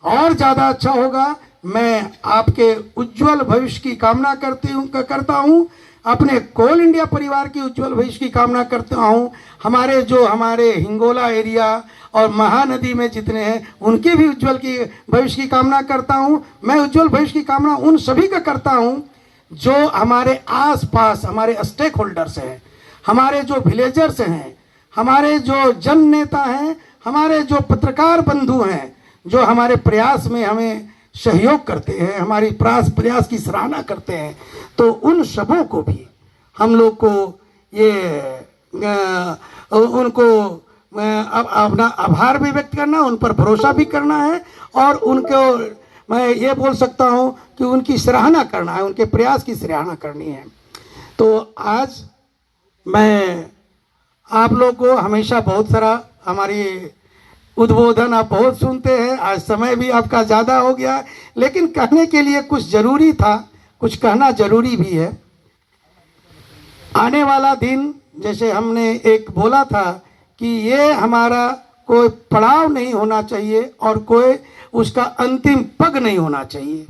और ज़्यादा अच्छा होगा। मैं आपके उज्जवल भविष्य की कामना करता हूँ। अपने कोल इंडिया परिवार की उज्जवल भविष्य की कामना करता हूँ। हमारे हिंगोला एरिया और महानदी में जितने हैं उनके भी उज्जवल की भविष्य की कामना करता हूँ। मैं उज्जवल भविष्य की कामना उन सभी का करता हूँ जो हमारे आसपास हमारे स्टेक होल्डर्स हैं, हमारे जो विलेजर्स हैं, हमारे जो जन नेता हैं, हमारे जो पत्रकार बंधु हैं, जो हमारे प्रयास में हमें सहयोग करते हैं, हमारी प्रयास की सराहना करते हैं। तो उन सबों को भी हम लोग को उनको अपना आभार भी व्यक्त करना, उन पर भरोसा भी करना है और उनको मैं ये बोल सकता हूँ कि उनकी सराहना करना है, उनके प्रयास की सराहना करनी है। तो आज मैं आप लोग को हमेशा बहुत सारा हमारी उद्बोधन आप बहुत सुनते हैं। आज समय भी आपका ज़्यादा हो गया, लेकिन कहने के लिए कुछ ज़रूरी था, कुछ कहना ज़रूरी भी है। आने वाला दिन जैसे हमने एक बोला था कि ये हमारा कोई पड़ाव नहीं होना चाहिए और कोई उसका अंतिम पग नहीं होना चाहिए।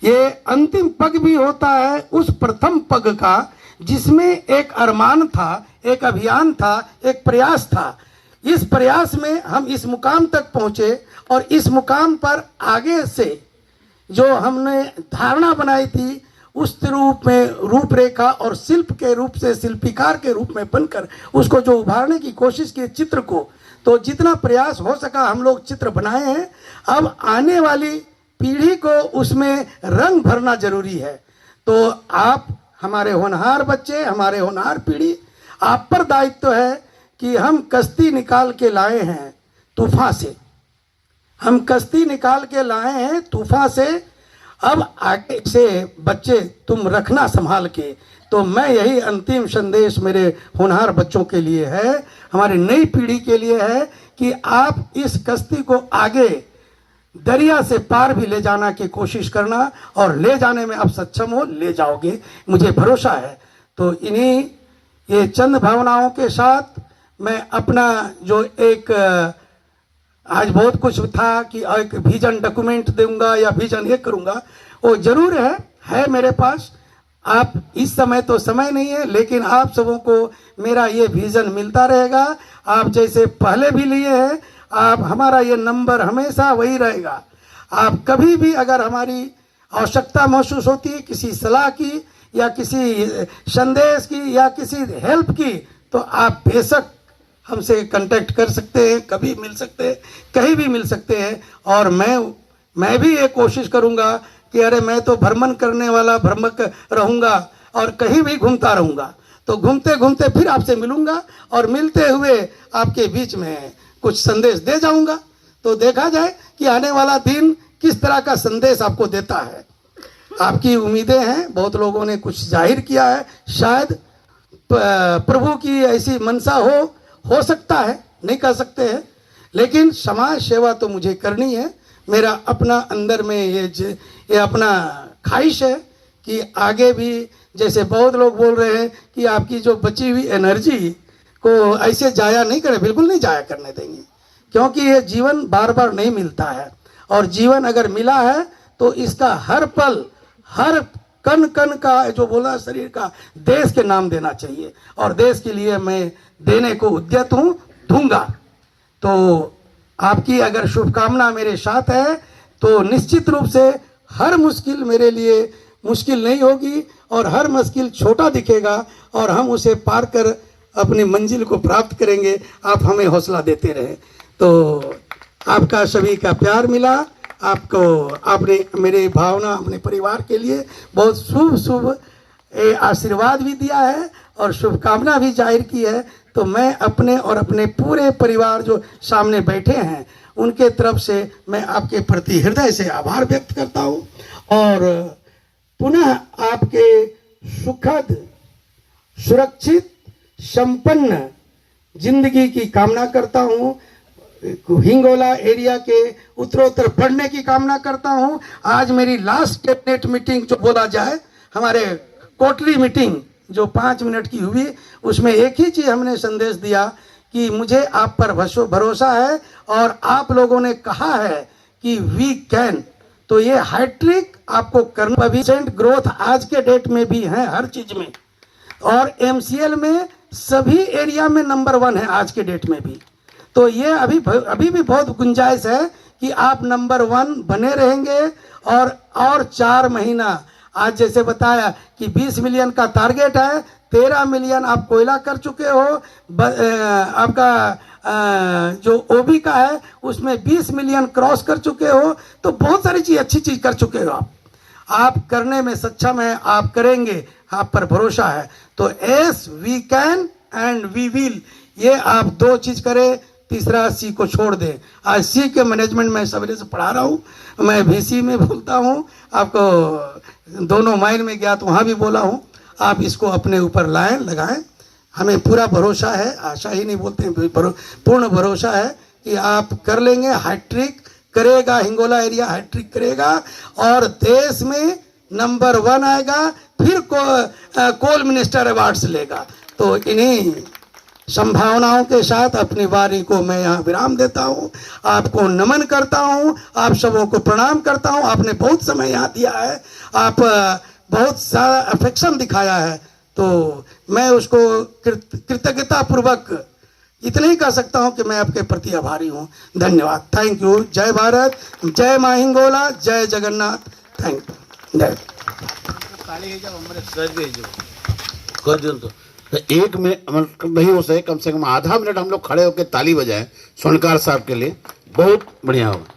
ये अंतिम पग भी होता है उस प्रथम पग का जिसमें एक अरमान था, एक अभियान था, एक प्रयास था। इस प्रयास में हम इस मुकाम तक पहुँचे और इस मुकाम पर आगे से जो हमने धारणा बनाई थी उस रूप में रूपरेखा और शिल्प के रूप से शिल्पीकार के रूप में बनकर उसको जो उभारने की कोशिश की चित्र को, तो जितना प्रयास हो सका हम लोग चित्र बनाए हैं। अब आने वाली पीढ़ी को उसमें रंग भरना जरूरी है। तो आप हमारे होनहार बच्चे, हमारे होनहार पीढ़ी, आप पर दायित्व है कि हम कश्ती निकाल के लाए हैं तूफान से, हम कश्ती निकाल के लाए हैं तूफान से। अब आगे से बच्चे तुम रखना संभाल के। तो मैं यही अंतिम संदेश मेरे होनहार बच्चों के लिए है, हमारी नई पीढ़ी के लिए है कि आप इस कश्ती को आगे दरिया से पार भी ले जाना की कोशिश करना और ले जाने में आप सक्षम हो, ले जाओगे, मुझे भरोसा है। तो इन्हीं ये चंद भावनाओं के साथ मैं अपना जो एक आज बहुत कुछ था कि एक विजन डॉक्यूमेंट दूंगा या विजन ये करूंगा, वो जरूर है मेरे पास। आप इस समय तो समय नहीं है, लेकिन आप सबों को मेरा ये विजन मिलता रहेगा। आप जैसे पहले भी लिए हैं, आप हमारा ये नंबर हमेशा वही रहेगा। आप कभी भी अगर हमारी आवश्यकता महसूस होती है किसी सलाह की या किसी संदेश की या किसी हेल्प की, तो आप बेशक हमसे कांटेक्ट कर सकते हैं, कभी मिल सकते हैं, कहीं भी मिल सकते हैं। और मैं भी ये कोशिश करूँगा कि अरे मैं तो भ्रमण करने वाला भ्रमक रहूँगा और कहीं भी घूमता रहूँगा। तो घूमते घूमते फिर आपसे मिलूँगा और मिलते हुए आपके बीच में कुछ संदेश दे जाऊँगा। तो देखा जाए कि आने वाला दिन किस तरह का संदेश आपको देता है। आपकी उम्मीदें हैं, बहुत लोगों ने कुछ जाहिर किया है, शायद प्रभु की ऐसी मंशा हो सकता है, नहीं कह सकते हैं, लेकिन समाज सेवा तो मुझे करनी है। मेरा अपना अंदर में ये अपना ख्वाहिश है कि आगे भी जैसे बहुत लोग बोल रहे हैं कि आपकी जो बची हुई एनर्जी को ऐसे जाया नहीं करें, बिल्कुल नहीं जाया करने देंगे, क्योंकि ये जीवन बार बार नहीं मिलता है। और जीवन अगर मिला है तो इसका हर पल, हर कण कण का जो बोला शरीर का देश के नाम देना चाहिए और देश के लिए मैं देने को उद्यत हूँ, दूंगा। तो आपकी अगर शुभकामना मेरे साथ है तो निश्चित रूप से हर मुश्किल मेरे लिए मुश्किल नहीं होगी और हर मुश्किल छोटा दिखेगा और हम उसे पार कर अपनी मंजिल को प्राप्त करेंगे। आप हमें हौसला देते रहे। तो आपका सभी का प्यार मिला आपको आपने मेरे भावना अपने परिवार के लिए बहुत शुभ शुभ आशीर्वाद भी दिया है और शुभकामना भी जाहिर की है। तो मैं अपने और अपने पूरे परिवार जो सामने बैठे हैं उनके तरफ से मैं आपके प्रति हृदय से आभार व्यक्त करता हूँ और पुनः आपके सुखद, सुरक्षित, संपन्न जिंदगी की कामना करता हूँ। हिंगोला एरिया के उत्तरोत्तर बढ़ने की कामना करता हूँ। आज मेरी लास्ट कैबिनेट मीटिंग जो बोला जाए, हमारे क्वार्टरली मीटिंग जो 5 मिनट की हुई, उसमें एक ही चीज़ हमने संदेश दिया कि मुझे आप पर भरोसा है और आप लोगों ने कहा है कि वी कैन। तो ये हैट्रिक आपको करना, 20% ग्रोथ आज के डेट में भी है हर चीज़ में, और MCL में सभी एरिया में नंबर 1 है आज के डेट में भी। तो ये अभी भी बहुत गुंजाइश है कि आप नंबर 1 बने रहेंगे। और 4 महीना, आज जैसे बताया कि 20 मिलियन का टारगेट है, 13 मिलियन आप कोयला कर चुके हो, आपका जो OB का है उसमें 20 मिलियन क्रॉस कर चुके हो। तो बहुत सारी चीज़, अच्छी चीज़ कर चुके हो आप करने में सक्षम है, आप करेंगे, आप पर भरोसा है। तो yes we can and we will, ये आप 2 चीज़ करें, तीसरा C को छोड़ दें। आज C के मैनेजमेंट में सवेरे से पढ़ा रहा हूँ, मैं VC में बोलता हूँ, आपको दोनों माइल में गया तो वहाँ भी बोला हूँ। आप इसको अपने ऊपर लगाएं। हमें पूरा भरोसा है, आशा ही नहीं बोलते हैं, पूर्ण भरोसा है कि आप कर लेंगे। हैट्रिक करेगा, हिंगोला एरिया हैट्रिक करेगा और देश में नंबर 1 आएगा, फिर कोल मिनिस्टर अवार्ड्स लेगा। तो इन्हीं संभावनाओं के साथ अपनी वारी को मैं यहाँ विराम देता हूँ। आपको नमन करता हूँ, आप सबों को प्रणाम करता हूँ। आपने बहुत समय यहाँ दिया है, आप बहुत सारा अफेक्शन दिखाया है, तो मैं उसको कृतज्ञता पूर्वक इतना ही कह सकता हूँ कि मैं आपके प्रति आभारी हूँ। धन्यवाद, थैंक यू। जय भारत, जय माँ हिंगोला, जय जगन्नाथ। Thank you. जय। तो 1 मिनट नहीं हो सके, कम से कम आधा मिनट हम लोग खड़े होकर ताली बजाएं स्वर्णकार साहब के लिए, बहुत बढ़िया होगा।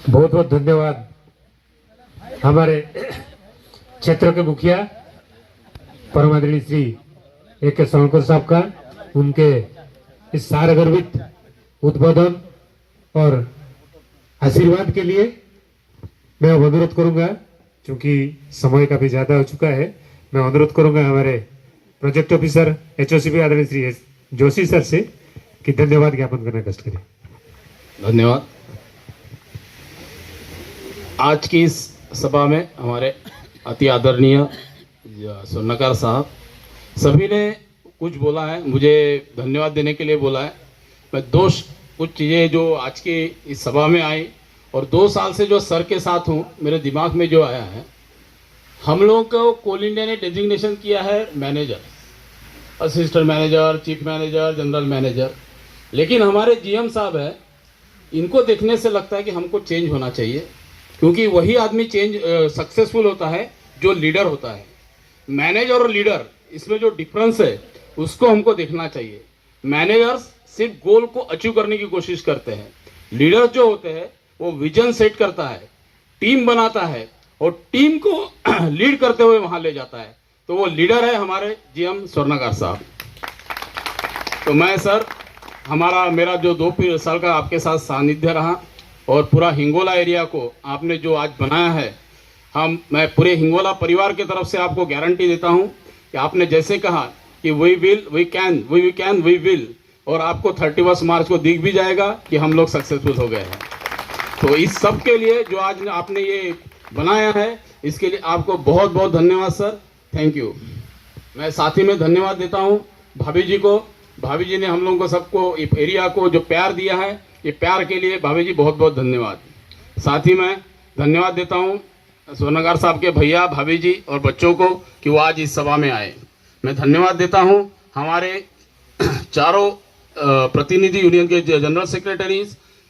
बहुत बहुत धन्यवाद हमारे क्षेत्र के मुखिया परम आदरणीय श्री A.K. सोनकर साहब का, उनके इस सारगर्भित उद्बोधन और आशीर्वाद के लिए मैं अनुरोध करूंगा, क्योंकि समय काफी ज्यादा हो चुका है, मैं अनुरोध करूंगा हमारे प्रोजेक्ट ऑफिसर HOCP आदरणीय श्री S. जोशी सर से कि धन्यवाद ज्ञापन करना कष्ट करें। धन्यवाद। आज की इस सभा में हमारे अति आदरणीय स्वर्णकार साहब सभी ने कुछ बोला है, मुझे धन्यवाद देने के लिए बोला है। मैं कुछ चीज़ें जो आज की इस सभा में आई और 2 साल से जो सर के साथ हूँ, मेरे दिमाग में जो आया है, हम लोगों को कोल इंडिया ने डेजिग्नेशन किया है manager, assistant manager, chief manager, general manager, लेकिन हमारे GM साहब है, इनको देखने से लगता है कि हमको चेंज होना चाहिए, क्योंकि वही आदमी सक्सेसफुल होता है जो लीडर होता है। मैनेजर और लीडर, इसमें जो डिफरेंस है उसको हमको देखना चाहिए। मैनेजर्स सिर्फ गोल को अचीव करने की कोशिश करते हैं, लीडर जो होते हैं वो विजन सेट करता है, टीम बनाता है और टीम को लीड करते हुए वहां ले जाता है। तो वो लीडर है हमारे GM स्वर्णकार साहब। तो मैं सर, मेरा जो 2 साल का आपके साथ सानिध्य रहा और पूरा हिंगोला एरिया को आपने जो आज बनाया है, मैं पूरे हिंगोला परिवार की तरफ से आपको गारंटी देता हूं कि आपने जैसे कहा कि we will, we can, we will, और आपको 31 मार्च को दिख भी जाएगा कि हम लोग सक्सेसफुल हो गए हैं। तो इस सब के लिए जो आज आपने ये बनाया है, इसके लिए आपको बहुत बहुत धन्यवाद सर, थैंक यू। मैं साथ ही में धन्यवाद देता हूँ भाभी जी को। भाभी जी ने हम लोगों को सबको एरिया को जो प्यार दिया है, ये प्यार के लिए भाभी जी बहुत बहुत धन्यवाद। साथ ही मैं धन्यवाद देता हूँ स्वर्णकार साहब के भैया भाभी जी और बच्चों को कि वो आज इस सभा में आए। मैं धन्यवाद देता हूं हमारे चारों प्रतिनिधि यूनियन के जनरल सेक्रेटरी,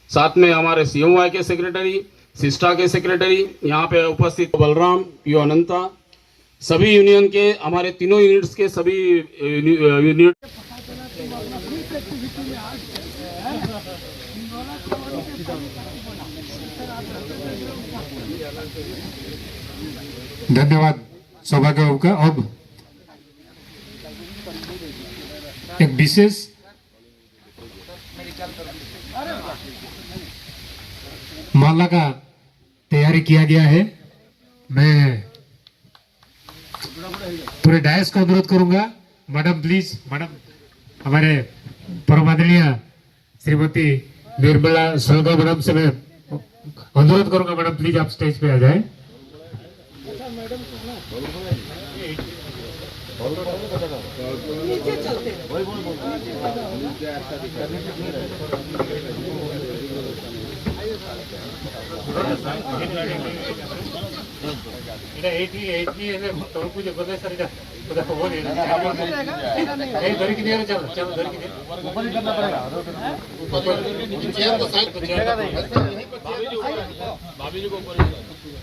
साथ में हमारे CMY के सेक्रेटरी, सिस्टा के सेक्रेटरी, यहाँ पे उपस्थित बलराम, पीओ अनंता, सभी यूनियन के हमारे तीनों यूनिट्स के सभी यूनिट। धन्यवाद सौभाग्य बाबू का। अब एक विशेष माला का तैयारी किया गया है। मैं पूरे डायस को अनुरोध करूंगा, मैडम प्लीज, मैडम हमारे परम आदरणीय श्रीमती निर्मला सलगर मैडम से मैं अनुरोध करूंगा, मैडम प्लीज आप स्टेज पे आ जाए।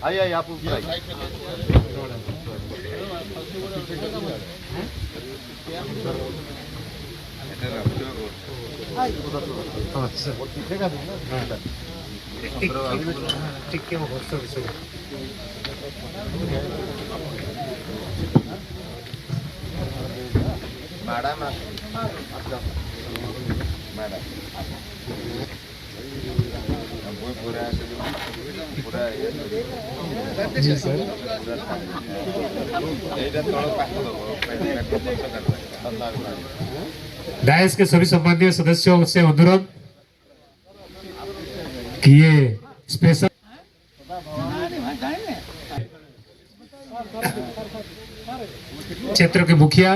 आइए आप डायस के सभी सम्मानीय सदस्यों से अनुरोध कि ये स्पेशल क्षेत्र के मुखिया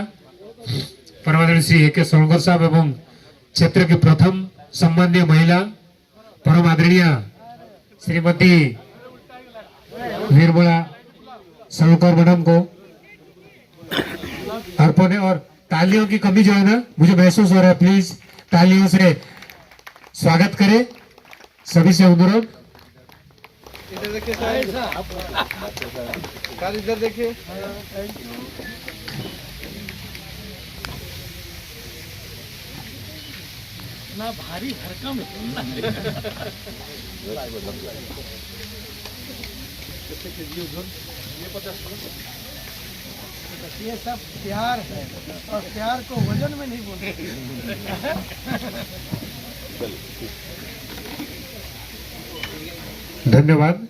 परमादरणीय श्री A.K. सोलंकर साहब एवं क्षेत्र की प्रथम सम्मानीय महिला परम आदरणीय श्रीमती निर्मला सलकर मैडम को अर्पण है। और तालियों की कमी जो है ना, मुझे महसूस हो रहा है, प्लीज तालियों से स्वागत करें, सभी से अनुरोध। इधर देखिए सर, इधर देखिए। इतना भारी भरकम ये सब प्यार है और प्यार को वजन में नहीं बोलते। धन्यवाद।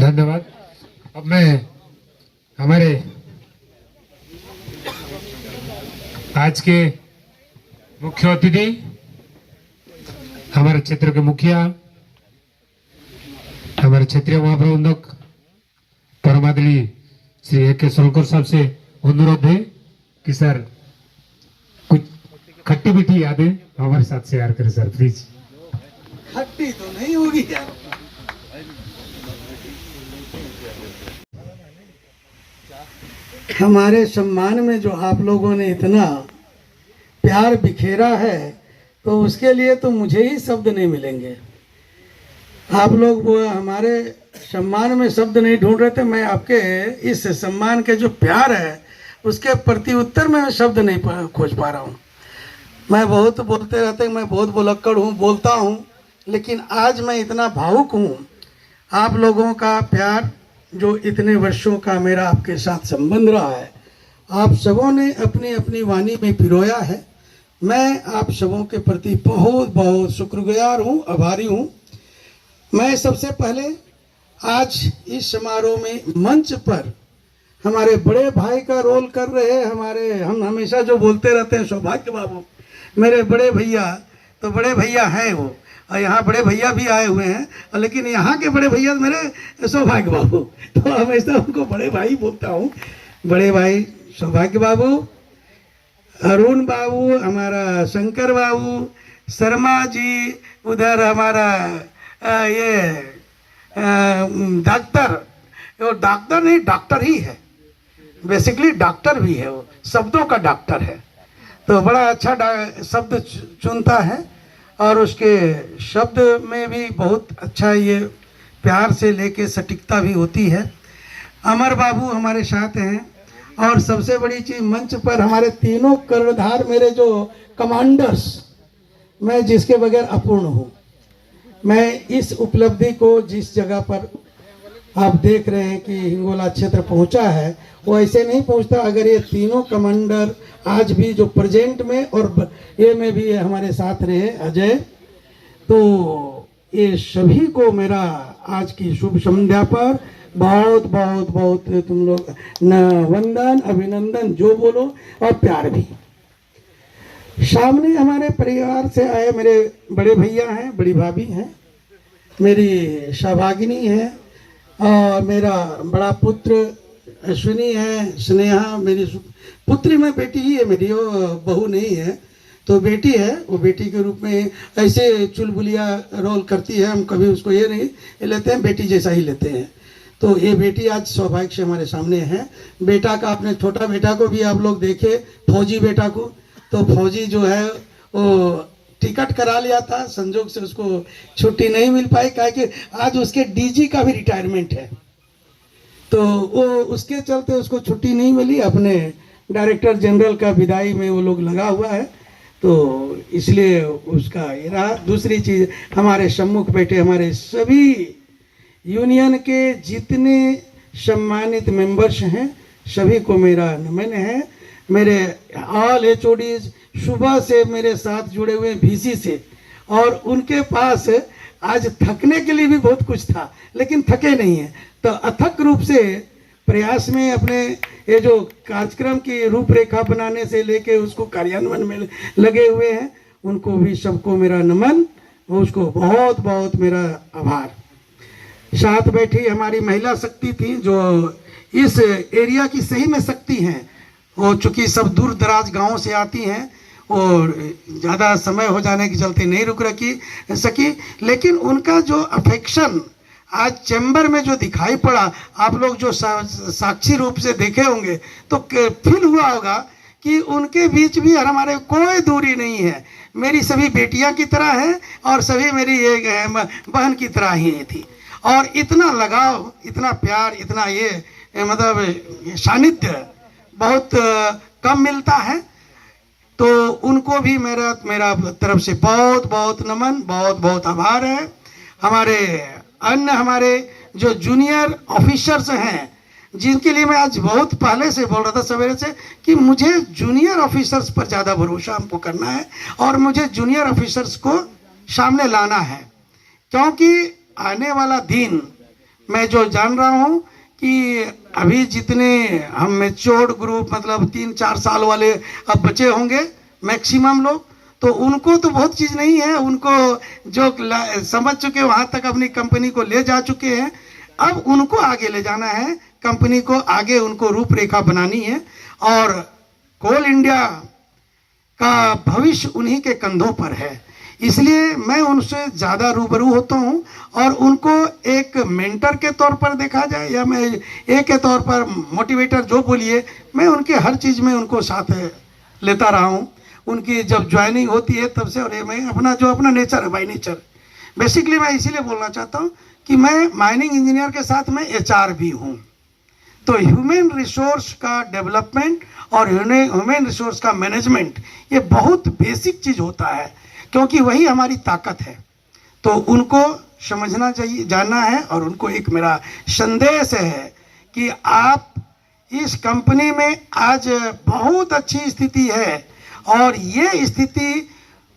धन्यवाद। अब मैं हमारे आज के मुख्य अतिथि हमारे क्षेत्र के मुखिया हमारे क्षेत्रीय महाप्रबंधक परम आदरणीय श्री A.K. सोलकर साहब से अनुरोध है कि सर कुछ खट्टी मीठी यादें हमारे साथ शेयर करें सर, प्लीज। खट्टी तो नहीं होगी यार। हमारे सम्मान में जो आप लोगों ने इतना प्यार बिखेरा है, तो उसके लिए तो मुझे ही शब्द नहीं मिलेंगे। आप लोग वो हमारे सम्मान में शब्द नहीं ढूंढ रहे थे, मैं आपके इस सम्मान के जो प्यार है उसके प्रति उत्तर में शब्द नहीं खोज पा रहा हूँ। मैं बहुत बोलते रहते हैं, मैं बहुत बुलक्कड़ हूँ, बोलता हूँ, लेकिन आज मैं इतना भावुक हूँ। आप लोगों का प्यार जो इतने वर्षों का मेरा आपके साथ संबंध रहा है, आप सबों ने अपनी अपनी वाणी में पिरोया है। मैं आप सबों के प्रति बहुत बहुत शुक्रगुजार हूँ, आभारी हूँ। मैं सबसे पहले आज इस समारोह में मंच पर हमारे बड़े भाई का रोल कर रहे हम हमेशा जो बोलते रहते हैं सौभाग्य बाबू, मेरे बड़े भैया, तो बड़े भैया हैं वो, और यहाँ बड़े भैया भी आए हुए हैं, लेकिन यहाँ के बड़े भैया मेरे सौभाग्य बाबू, तो हमेशा उनको बड़े भाई बोलता हूँ। बड़े भाई सौभाग्य बाबू, अरुण बाबू, हमारा शंकर बाबू, शर्मा जी, उधर हमारा डॉक्टर, वो डॉक्टर नहीं डॉक्टर ही है, बेसिकली डॉक्टर भी है, वो शब्दों का डॉक्टर है। तो बड़ा अच्छा शब्द चुनता है और उसके शब्द में भी बहुत अच्छा ये प्यार से लेके सटीकता भी होती है। अमर बाबू हमारे साथ हैं और सबसे बड़ी चीज़ मंच पर हमारे तीनों कर्णधार मेरे जो कमांडर्स, मैं जिसके बगैर अपूर्ण हूँ। मैं इस उपलब्धि को जिस जगह पर आप देख रहे हैं कि हिंगोला क्षेत्र पहुंचा है, वो ऐसे नहीं पहुंचता अगर ये तीनों कमांडर आज भी जो प्रेजेंट में और ये में भी हमारे साथ रहे, अजय। तो ये सभी को मेरा आज की शुभ संध्या पर बहुत बहुत बहुत तुम लोग वंदन, अभिनंदन जो बोलो और प्यार भी। सामने हमारे परिवार से आए मेरे बड़े भैया हैं, बड़ी भाभी हैं, मेरी सौभागिनी है और मेरा बड़ा पुत्र अश्विनी है, स्नेहा मेरी पुत्री में बेटी ही है मेरी, वो बहू नहीं है तो बेटी है। वो बेटी के रूप में ऐसे चुलबुलिया रोल करती है, हम कभी उसको ये नहीं लेते हैं, बेटी जैसा ही लेते हैं। तो ये बेटी आज सौभाग्य से हमारे सामने है। बेटा का, अपने छोटा बेटा को भी आप लोग देखे, फौजी बेटा को, तो फौजी जो है वो टिकट करा लिया था, संजोग से उसको छुट्टी नहीं मिल पाई, काहे कि आज उसके डीजी का भी रिटायरमेंट है, तो वो उसके चलते उसको छुट्टी नहीं मिली। अपने डायरेक्टर जनरल का विदाई में वो लोग लगा हुआ है, तो इसलिए उसका ये रहा। दूसरी चीज़, हमारे सम्मुख बैठे हमारे सभी यूनियन के जितने सम्मानित मेंबर्स हैं, सभी को मेरा नमन है। मेरे ऑल एचओडीज सुबह से मेरे साथ जुड़े हुए वीसी से, और उनके पास आज थकने के लिए भी बहुत कुछ था, लेकिन थके नहीं हैं। तो अथक रूप से प्रयास में अपने ये जो कार्यक्रम की रूपरेखा बनाने से लेके उसको कार्यान्वयन में लगे हुए हैं, उनको भी सबको मेरा नमन और उसको बहुत बहुत मेरा आभार। साथ बैठी हमारी महिला शक्ति थी, जो इस एरिया की सही में शक्ति हैं, और चूँकि सब दूर दराज गाँव से आती हैं और ज़्यादा समय हो जाने के चलते नहीं रुक सकी, लेकिन उनका जो अफेक्शन आज चैम्बर में जो दिखाई पड़ा, आप लोग जो साक्षी रूप से देखे होंगे तो फील हुआ होगा कि उनके बीच भी हमारे कोई दूरी नहीं है। मेरी सभी बेटियां की तरह हैं और सभी मेरी एक बहन की तरह ही थी, और इतना लगाव, इतना प्यार, इतना ये मतलब सानिध्य बहुत कम मिलता है। तो उनको भी मेरा तरफ से बहुत बहुत नमन, बहुत बहुत आभार है। हमारे जो जूनियर ऑफिसर्स हैं, जिनके लिए मैं आज बहुत पहले से बोल रहा था सवेरे से कि मुझे जूनियर ऑफिसर्स पर ज़्यादा भरोसा हमको करना है और मुझे जूनियर ऑफिसर्स को सामने लाना है, क्योंकि आने वाला दिन मैं जो जान रहा हूँ कि अभी जितने हम मैच्योर्ड ग्रुप, मतलब 3-4 साल वाले अब बचे होंगे मैक्सिमम लोग, तो उनको तो बहुत चीज़ नहीं है, उनको जो समझ चुके वहाँ तक अपनी कंपनी को ले जा चुके हैं, अब उनको आगे ले जाना है, कंपनी को आगे उनको रूपरेखा बनानी है, और कोल इंडिया का भविष्य उन्हीं के कंधों पर है। इसलिए मैं उनसे ज़्यादा रूबरू होता हूँ और उनको एक मेंटर के तौर पर देखा जाए या मैं एक के तौर पर मोटिवेटर जो बोलिए, मैं उनके हर चीज़ में उनको साथ लेता रहा हूँ। उनकी जब ज्वाइनिंग होती है तब से, और मैं अपना नेचर है, बाई नेचर बेसिकली मैं इसीलिए बोलना चाहता हूँ कि मैं माइनिंग इंजीनियर के साथ मैं एचआर भी हूँ। तो ह्यूमन रिसोर्स का डेवलपमेंट और ह्यूमन रिसोर्स का मैनेजमेंट ये बहुत बेसिक चीज़ होता है, क्योंकि वही हमारी ताकत है। तो उनको समझना चाहिए, जानना है, और उनको एक मेरा संदेश है कि आप इस कंपनी में आज बहुत अच्छी स्थिति है और ये स्थिति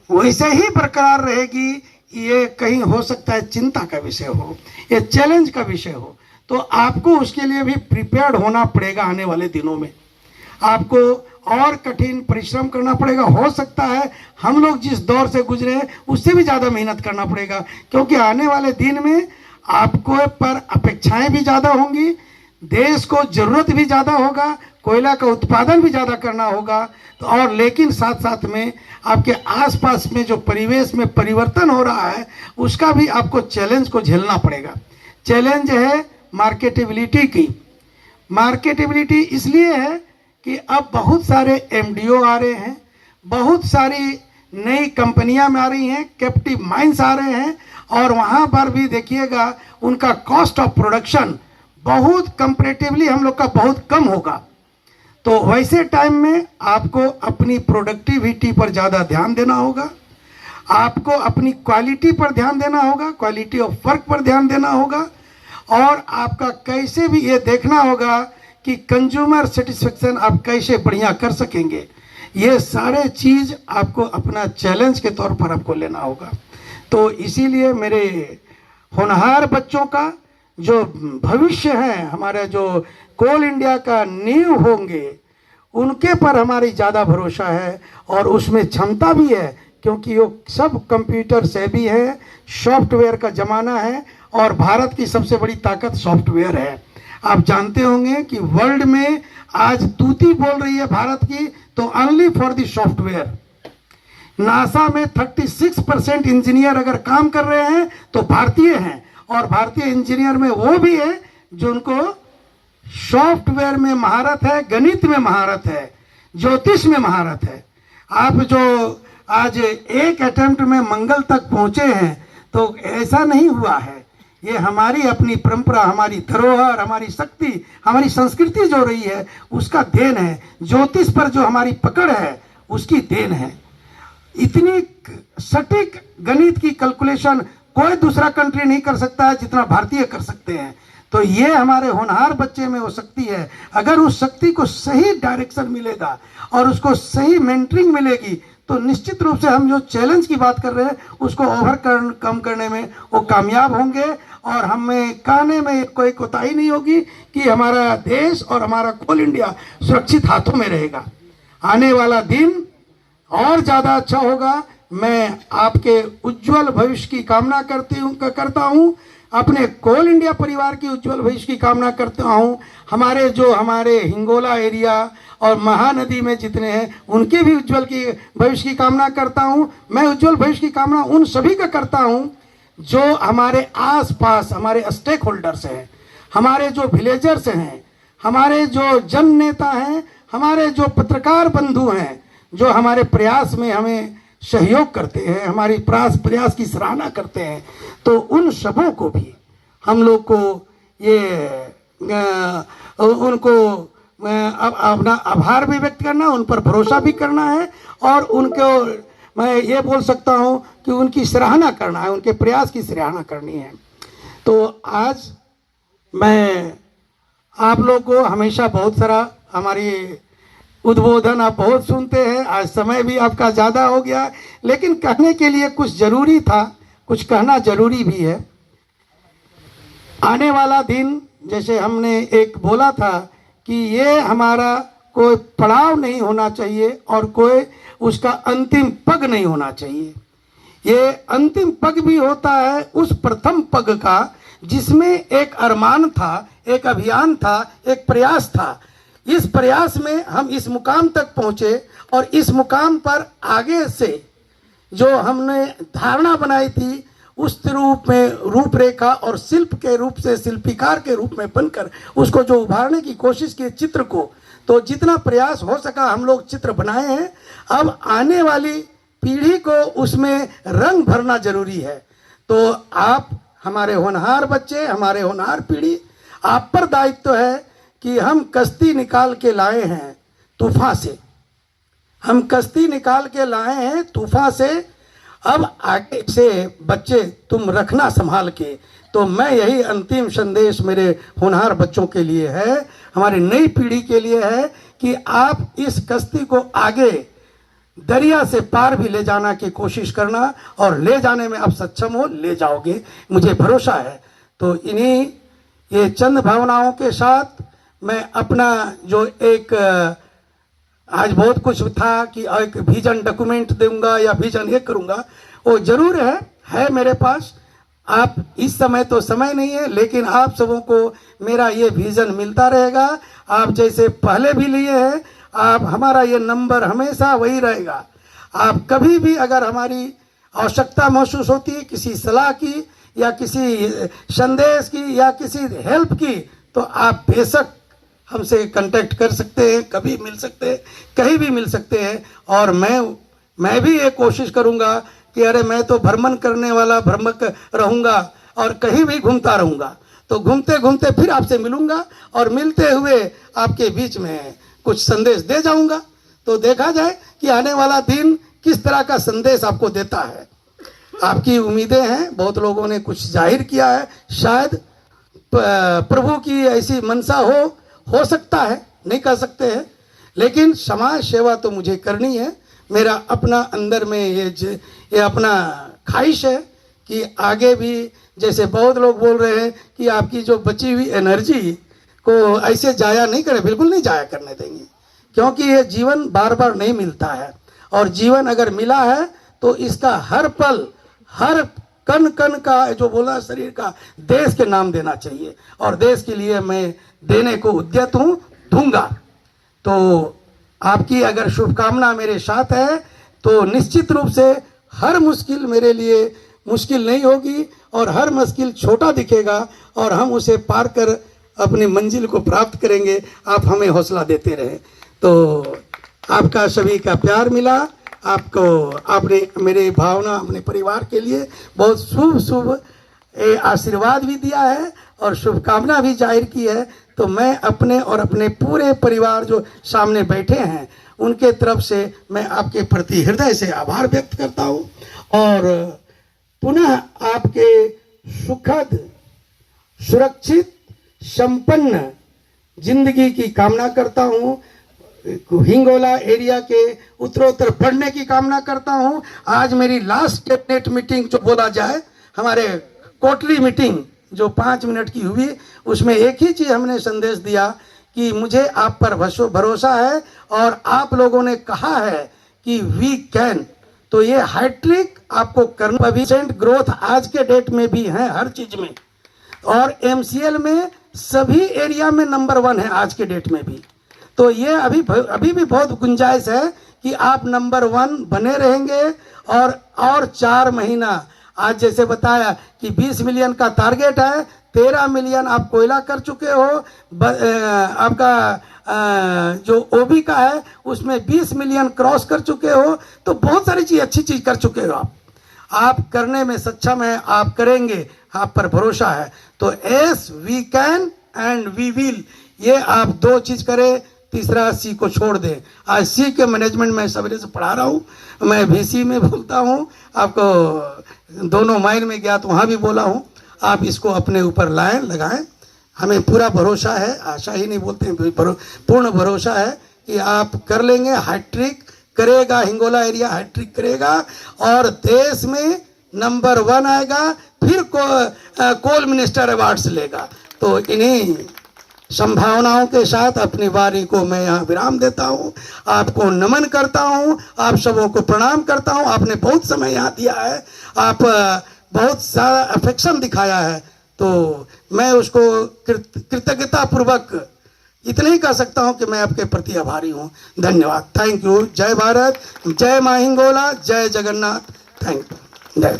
वैसे ही बरकरार रहेगी। ये कहीं हो सकता है चिंता का विषय हो, ये चैलेंज का विषय हो, तो आपको उसके लिए भी प्रिपेयर्ड होना पड़ेगा। आने वाले दिनों में आपको और कठिन परिश्रम करना पड़ेगा। हो सकता है हम लोग जिस दौर से गुजरे हैं उससे भी ज़्यादा मेहनत करना पड़ेगा, क्योंकि आने वाले दिन में आपको पर अपेक्षाएं भी ज़्यादा होंगी, देश को ज़रूरत भी ज़्यादा होगा, कोयला का उत्पादन भी ज़्यादा करना होगा। तो और लेकिन साथ साथ में आपके आसपास में जो परिवेश में परिवर्तन हो रहा है उसका भी आपको चैलेंज को झेलना पड़ेगा। चैलेंज है मार्केटेबिलिटी की। मार्केटेबिलिटी इसलिए है कि अब बहुत सारे एमडीओ आ रहे हैं, बहुत सारी नई कंपनियां में आ रही हैं, कैप्टिव माइंस आ रहे हैं, और वहाँ पर भी देखिएगा उनका कॉस्ट ऑफ प्रोडक्शन बहुत कंपैरेटिवली हम लोग का बहुत कम होगा। तो वैसे टाइम में आपको अपनी प्रोडक्टिविटी पर ज़्यादा ध्यान देना होगा, आपको अपनी क्वालिटी पर ध्यान देना होगा, क्वालिटी ऑफ वर्क पर ध्यान देना होगा, और आपका कैसे भी ये देखना होगा कि कंज्यूमर सेटिस्फेक्शन आप कैसे बढ़िया कर सकेंगे। ये सारे चीज़ आपको अपना चैलेंज के तौर पर आपको लेना होगा। तो इसीलिए मेरे होनहार बच्चों का जो भविष्य है, हमारे जो कोल इंडिया का नींव होंगे, उनके पर हमारी ज़्यादा भरोसा है, और उसमें क्षमता भी है क्योंकि वो सब कंप्यूटर से भी है, सॉफ्टवेयर का ज़माना है, और भारत की सबसे बड़ी ताकत सॉफ्टवेयर है। आप जानते होंगे कि वर्ल्ड में आज तूती बोल रही है भारत की, तो only for the software. NASA में 36% इंजीनियर अगर काम कर रहे हैं तो भारतीय हैं, और भारतीय इंजीनियर में वो भी है जो उनको सॉफ्टवेयर में महारत है, गणित में महारत है, ज्योतिष में महारत है। आप जो आज एक अटेम्प्ट में मंगल तक पहुंचे हैं तो ऐसा नहीं हुआ है, ये हमारी अपनी परंपरा, हमारी धरोहर, हमारी शक्ति, हमारी संस्कृति जो रही है उसका देन है। ज्योतिष पर जो हमारी पकड़ है उसकी देन है। इतनी सटीक गणित की कैलकुलेशन कोई दूसरा कंट्री नहीं कर सकता है जितना भारतीय कर सकते हैं। तो ये हमारे होनहार बच्चे में वो शक्ति है। अगर उस शक्ति को सही डायरेक्शन मिलेगा और उसको सही मेंटरिंग मिलेगी तो निश्चित रूप से हम जो चैलेंज की बात कर रहे हैं उसको कम करने में वो कामयाब होंगे, और हमें कहने में कोई कोताही नहीं होगी कि हमारा देश और हमारा कोल इंडिया सुरक्षित हाथों में रहेगा। आने वाला दिन और ज़्यादा अच्छा होगा। मैं आपके उज्जवल भविष्य की कामना करता हूँ, अपने कोल इंडिया परिवार की उज्जवल भविष्य की कामना करता हूँ। हमारे हिंगोला एरिया और महानदी में जितने हैं उनके भी उज्जवल की भविष्य की कामना करता हूँ। मैं उज्जवल भविष्य की कामना उन सभी का करता हूँ जो हमारे आसपास हमारे स्टेक होल्डर्स हैं, हमारे जो विलेजर्स हैं, हमारे जो जन नेता हैं, हमारे जो पत्रकार बंधु हैं, जो हमारे प्रयास में हमें सहयोग करते हैं, हमारी प्रयास की सराहना करते हैं। तो उन सबों को भी हम लोग को उनको अपना आभार भी व्यक्त करना, उन पर भरोसा भी करना है, और उनको मैं ये बोल सकता हूँ कि उनकी सराहना करना है, उनके प्रयास की सराहना करनी है। तो आज मैं आप लोग को हमेशा बहुत सारा हमारी उद्बोधन आप बहुत सुनते हैं, आज समय भी आपका ज़्यादा हो गया, लेकिन कहने के लिए कुछ ज़रूरी था, कुछ कहना ज़रूरी भी है। आने वाला दिन जैसे हमने एक बोला था कि ये हमारा कोई पड़ाव नहीं होना चाहिए और कोई उसका अंतिम पग नहीं होना चाहिए। ये अंतिम पग भी होता है उस प्रथम पग का जिसमें एक अरमान था, एक अभियान था, एक प्रयास था। इस प्रयास में हम इस मुकाम तक पहुँचे, और इस मुकाम पर आगे से जो हमने धारणा बनाई थी उस रूप में रूपरेखा और शिल्प के रूप से शिल्पीकार के रूप में बनकर उसको जो उभारने की कोशिश की चित्र को, तो जितना प्रयास हो सका हम लोग चित्र बनाए हैं। अब आने वाली पीढ़ी को उसमें रंग भरना जरूरी है। तो आप हमारे होनहार बच्चे, हमारे होनहार पीढ़ी, आप पर दायित्व है कि हम कश्ती निकाल के लाए हैं तूफान से, हम कश्ती निकाल के लाए हैं तूफान से। अब आगे से बच्चे तुम रखना संभाल के। तो मैं यही अंतिम संदेश मेरे होनहार बच्चों के लिए है, हमारी नई पीढ़ी के लिए है कि आप इस कश्ती को आगे दरिया से पार भी ले जाना की कोशिश करना, और ले जाने में आप सक्षम हो, ले जाओगे, मुझे भरोसा है। तो इन्हीं ये चंद भावनाओं के साथ मैं अपना जो एक आज बहुत कुछ था कि एक विजन डॉक्यूमेंट दूंगा या विजन ये करूंगा, वो जरूर है मेरे पास। आप इस समय तो समय नहीं है, लेकिन आप सबों को मेरा ये विजन मिलता रहेगा। आप जैसे पहले भी लिए हैं, आप हमारा ये नंबर हमेशा वही रहेगा। आप कभी भी अगर हमारी आवश्यकता महसूस होती है किसी सलाह की या किसी संदेश की या किसी हेल्प की, तो आप बेशक हमसे कांटेक्ट कर सकते हैं, कभी मिल सकते हैं, कहीं भी मिल सकते हैं। और मैं भी ये कोशिश करूंगा कि अरे मैं तो भ्रमण करने वाला भ्रमक रहूंगा और कहीं भी घूमता रहूंगा, तो घूमते घूमते फिर आपसे मिलूंगा और मिलते हुए आपके बीच में कुछ संदेश दे जाऊंगा। तो देखा जाए कि आने वाला दिन किस तरह का संदेश आपको देता है। आपकी उम्मीदें हैं, बहुत लोगों ने कुछ जाहिर किया है, शायद प्रभु की ऐसी मनसा हो सकता है, नहीं कह सकते हैं, लेकिन समाज सेवा तो मुझे करनी है। मेरा अपना अंदर में ये अपना ख्वाहिश है कि आगे भी, जैसे बहुत लोग बोल रहे हैं कि आपकी जो बची हुई एनर्जी को ऐसे जाया नहीं करें, बिल्कुल नहीं जाया करने देंगे, क्योंकि ये जीवन बार बार नहीं मिलता है। और जीवन अगर मिला है तो इसका हर पल, हर कण कण का जो बोला शरीर का देश के नाम देना चाहिए, और देश के लिए मैं देने को उद्यत हूँ, दूंगा। तो आपकी अगर शुभकामना मेरे साथ है तो निश्चित रूप से हर मुश्किल मेरे लिए मुश्किल नहीं होगी और हर मुश्किल छोटा दिखेगा और हम उसे पार कर अपनी मंजिल को प्राप्त करेंगे। आप हमें हौसला देते रहे। तो आपका सभी का प्यार मिला, आपको आपने मेरे भावना अपने परिवार के लिए बहुत शुभ आशीर्वाद भी दिया है और शुभकामना भी जाहिर की है। तो मैं अपने और अपने पूरे परिवार जो सामने बैठे हैं उनके तरफ से मैं आपके प्रति हृदय से आभार व्यक्त करता हूँ और पुनः आपके सुखद, सुरक्षित, संपन्न जिंदगी की कामना करता हूँ। हिंगोला एरिया के उत्तरोत्तर बढ़ने की कामना करता हूँ। आज मेरी लास्ट कैबिनेट मीटिंग जो बोला जाए, हमारे क्वार्टरली मीटिंग जो 5 मिनट की हुई, उसमें एक ही चीज़ हमने संदेश दिया कि मुझे आप पर भरोसा है और आप लोगों ने कहा है कि वी कैन। तो ये हैट्रिक आपको करना, 20% ग्रोथ आज के डेट में भी है हर चीज़ में, और MCL में सभी एरिया में नंबर 1 है आज के डेट में भी। तो ये अभी भी बहुत गुंजाइश है कि आप नंबर 1 बने रहेंगे। और 4 महीना, आज जैसे बताया कि 20 मिलियन का टारगेट है, 13 मिलियन आप कोयला कर चुके हो, आपका जो OB का है उसमें 20 मिलियन क्रॉस कर चुके हो। तो बहुत सारी चीज़, अच्छी चीज़ कर चुके हो आप करने में सक्षम है, आप करेंगे, आप पर भरोसा है। तो yes we can and we will, ये आप 2 चीज़ करें, तीसरा C को छोड़ दें। आज C के मैनेजमेंट में सवेरे से पढ़ा रहा हूँ, मैं VC में बोलता हूँ, आपको दोनों माइल में गया तो वहाँ भी बोला हूँ। आप इसको अपने ऊपर लगाएं। हमें पूरा भरोसा है, आशा ही नहीं बोलते हैं, पूर्ण भरोसा है कि आप कर लेंगे। हैट्रिक करेगा, हिंगोला एरिया हैट्रिक करेगा और देश में नंबर 1 आएगा, फिर कोल मिनिस्टर अवार्ड्स लेगा। तो इन्हीं संभावनाओं के साथ अपनी वारी को मैं यहाँ विराम देता हूँ। आपको नमन करता हूँ, आप सबों को प्रणाम करता हूँ। आपने बहुत समय यहाँ दिया है, आप बहुत सारा अफेक्शन दिखाया है, तो मैं उसको कृतज्ञता पूर्वक इतना ही कह सकता हूँ कि मैं आपके प्रति आभारी हूँ। धन्यवाद, थैंक यू। जय भारत, जय माँ हिंगोला, जय जगन्नाथ, थैंक यू। जय।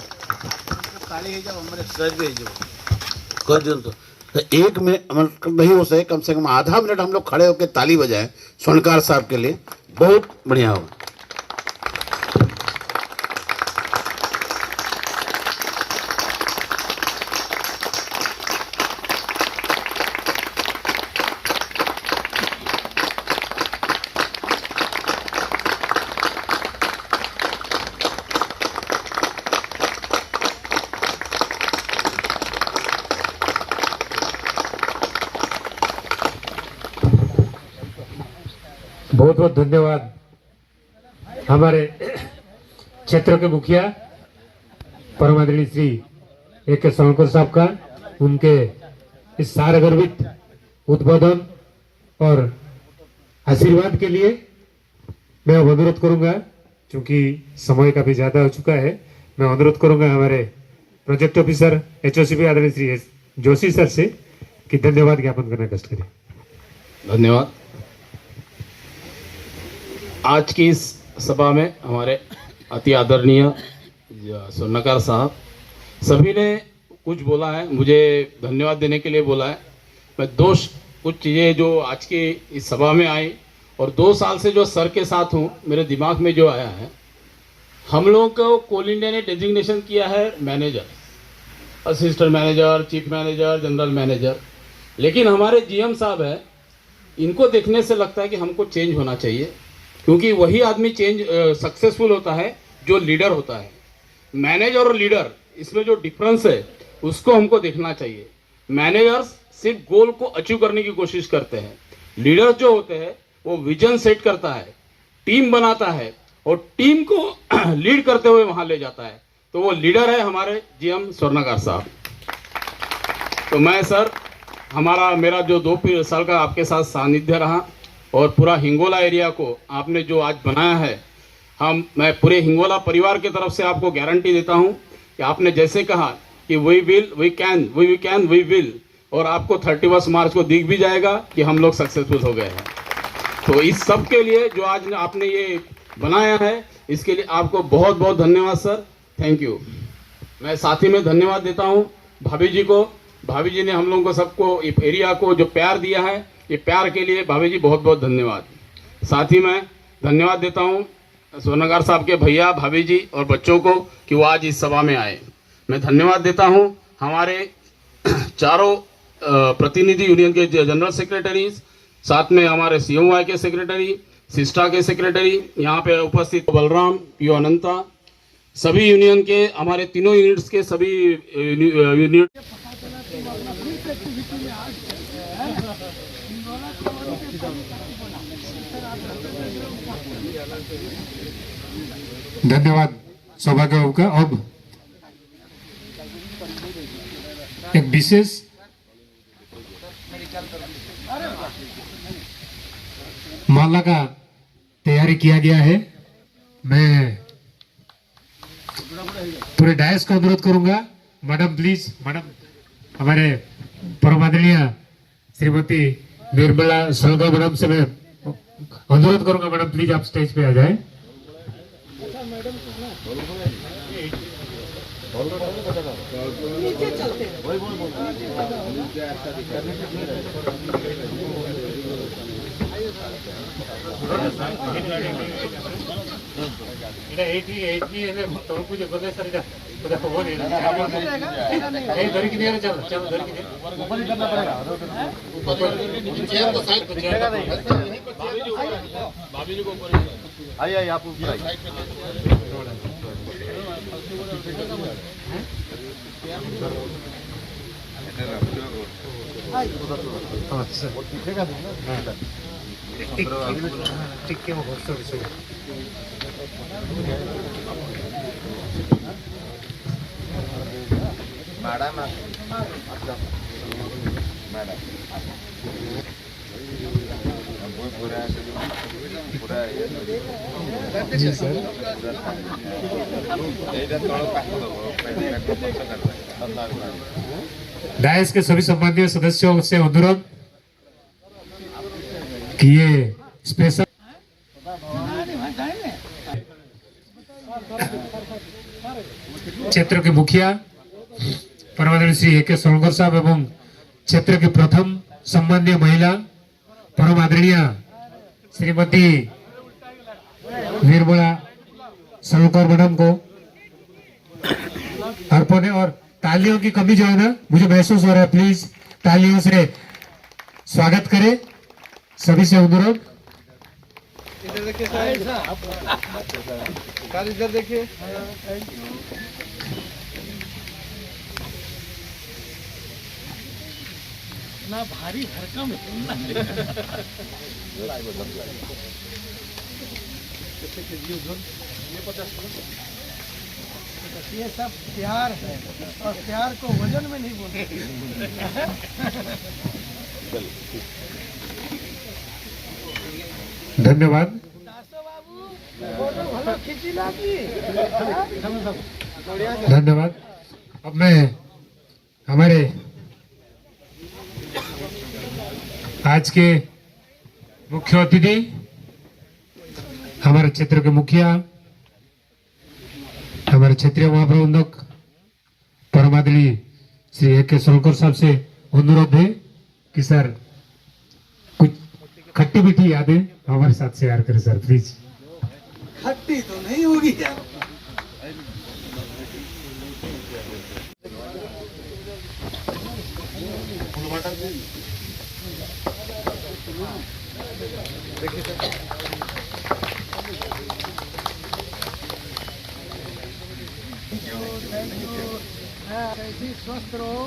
तो एक मिनट नहीं हो सके, कम से कम आधा मिनट हम लोग खड़े होकर ताली बजाएं स्वर्णकार साहब के लिए, बहुत बढ़िया होगा। बहुत बहुत धन्यवाद हमारे क्षेत्र के मुखिया परम आदरणीय श्री AK स्वर्णकर साहब का, उनके इस सारगर्भित उद्बोधन और आशीर्वाद के लिए मैं अनुरोध करूंगा, क्योंकि समय काफी ज्यादा हो चुका है, मैं अनुरोध करूंगा हमारे प्रोजेक्ट ऑफिसर HOCP आदरणीय श्री जोशी सर से कि धन्यवाद ज्ञापन करना कष्ट करें। धन्यवाद। आज की इस सभा में हमारे अति आदरणीय स्वर्णकार साहब सभी ने कुछ बोला है, मुझे धन्यवाद देने के लिए बोला है। मैं कुछ चीज़ें जो आज की इस सभा में आई और 2 साल से जो सर के साथ हूँ, मेरे दिमाग में जो आया है, हम लोगों को कोल इंडिया ने डेजिग्नेशन किया है manager, assistant manager, chief manager, general manager, लेकिन हमारे जीएम साहब है, इनको देखने से लगता है कि हमको चेंज होना चाहिए, क्योंकि वही आदमी सक्सेसफुल होता है जो लीडर होता है। मैनेजर और लीडर इसमें जो डिफरेंस है उसको हमको देखना चाहिए। मैनेजर्स सिर्फ गोल को अचीव करने की कोशिश करते हैं, लीडर जो होते हैं वो विजन सेट करता है, टीम बनाता है और टीम को लीड करते हुए वहां ले जाता है। तो वो लीडर है हमारे जीएम स्वर्णकार साहब। तो मैं सर, मेरा जो 2 साल का आपके साथ सानिध्य रहा और पूरा हिंगोला एरिया को आपने जो आज बनाया है, मैं पूरे हिंगोला परिवार की तरफ से आपको गारंटी देता हूं कि आपने जैसे कहा कि we will, we can, we will, और आपको 31 मार्च को दिख भी जाएगा कि हम लोग सक्सेसफुल हो गए हैं। तो इस सब के लिए जो आज आपने ये बनाया है, इसके लिए आपको बहुत बहुत धन्यवाद सर, थैंक यू। मैं साथ ही में धन्यवाद देता हूँ भाभी जी को। भाभी जी ने हम लोगों को सबको एरिया को जो प्यार दिया है, ये प्यार के लिए भाभी जी बहुत बहुत धन्यवाद। साथ ही मैं धन्यवाद देता हूँ स्वर्णकार साहब के भैया, भाभी जी और बच्चों को कि वो आज इस सभा में आए। मैं धन्यवाद देता हूँ हमारे चारों प्रतिनिधि यूनियन के जनरल सेक्रेटरीज, साथ में हमारे CMY के सेक्रेटरी, सिस्टा के सेक्रेटरी, यहाँ पे उपस्थित बलराम, पीओ अनंता, सभी यूनियन के, हमारे तीनों यूनिट्स के सभी यूनिट। धन्यवाद सौभाग्य का। अब एक विशेष माला का तैयारी किया गया है। मैं पूरे डायस को अनुरोध करूंगा, मैडम प्लीज, मैडम हमारे परम आदरणीय श्रीमती निर्मला सलगर मैडम से मैं अनुरोध करूंगा, मैडम प्लीज आप स्टेज पे आ जाए। आइए आप टिक्के में मैडम जी सर। डायस के सभी सम्मानीय सदस्यों से अनुरोध कि ये स्पेशल क्षेत्र के मुखिया परमादरणीय श्री A.K. सोलकर साहब एवं क्षेत्र की प्रथम सम्मानीय महिला परम आदरणीय श्रीमती निर्मला सलकर मैडम को अर्पण है। और तालियों की कमी जो है ना, मुझे महसूस हो रहा है, प्लीज तालियों से स्वागत करें, सभी से अनुरोध। इधर देखिए सर, इधर देखिए। ना भारी भरकम ये सब प्यार है और प्यार को वजन में नहीं बोलते। धन्यवाद। धन्यवाद। अब मैं हमारे आज के मुख्य अतिथि हमारे क्षेत्र के मुखिया, हमारे क्षेत्रीय महाप्रबंधक परमादली श्री ए के सोलकर साहब से अनुरोध है कि सर कुछ खट्टी मीठी यादें हमारे साथ शेयर करें सर प्लीज। खट्टी तो नहीं होगी यार। स्वस्थ रहो।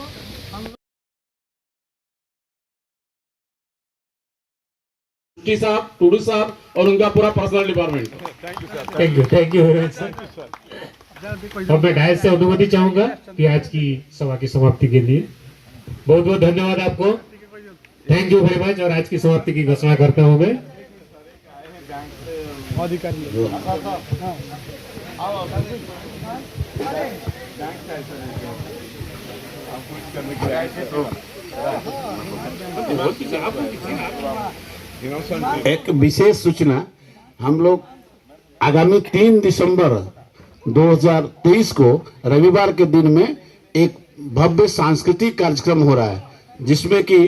साहब, टूडू साहब और उनका पूरा personal department. Thank you very much sir. अब मैं डायस से अनुमति चाहूंगा कि आज की सभा की समाप्ति के लिए बहुत बहुत धन्यवाद आपको। Thank you very much. और आज की समाप्ति की घोषणा करता हूं मैं। एक विशेष सूचना, हम लोग आगामी 3 दिसंबर 2023 को रविवार के दिन में एक भव्य सांस्कृतिक कार्यक्रम हो रहा है जिसमें कि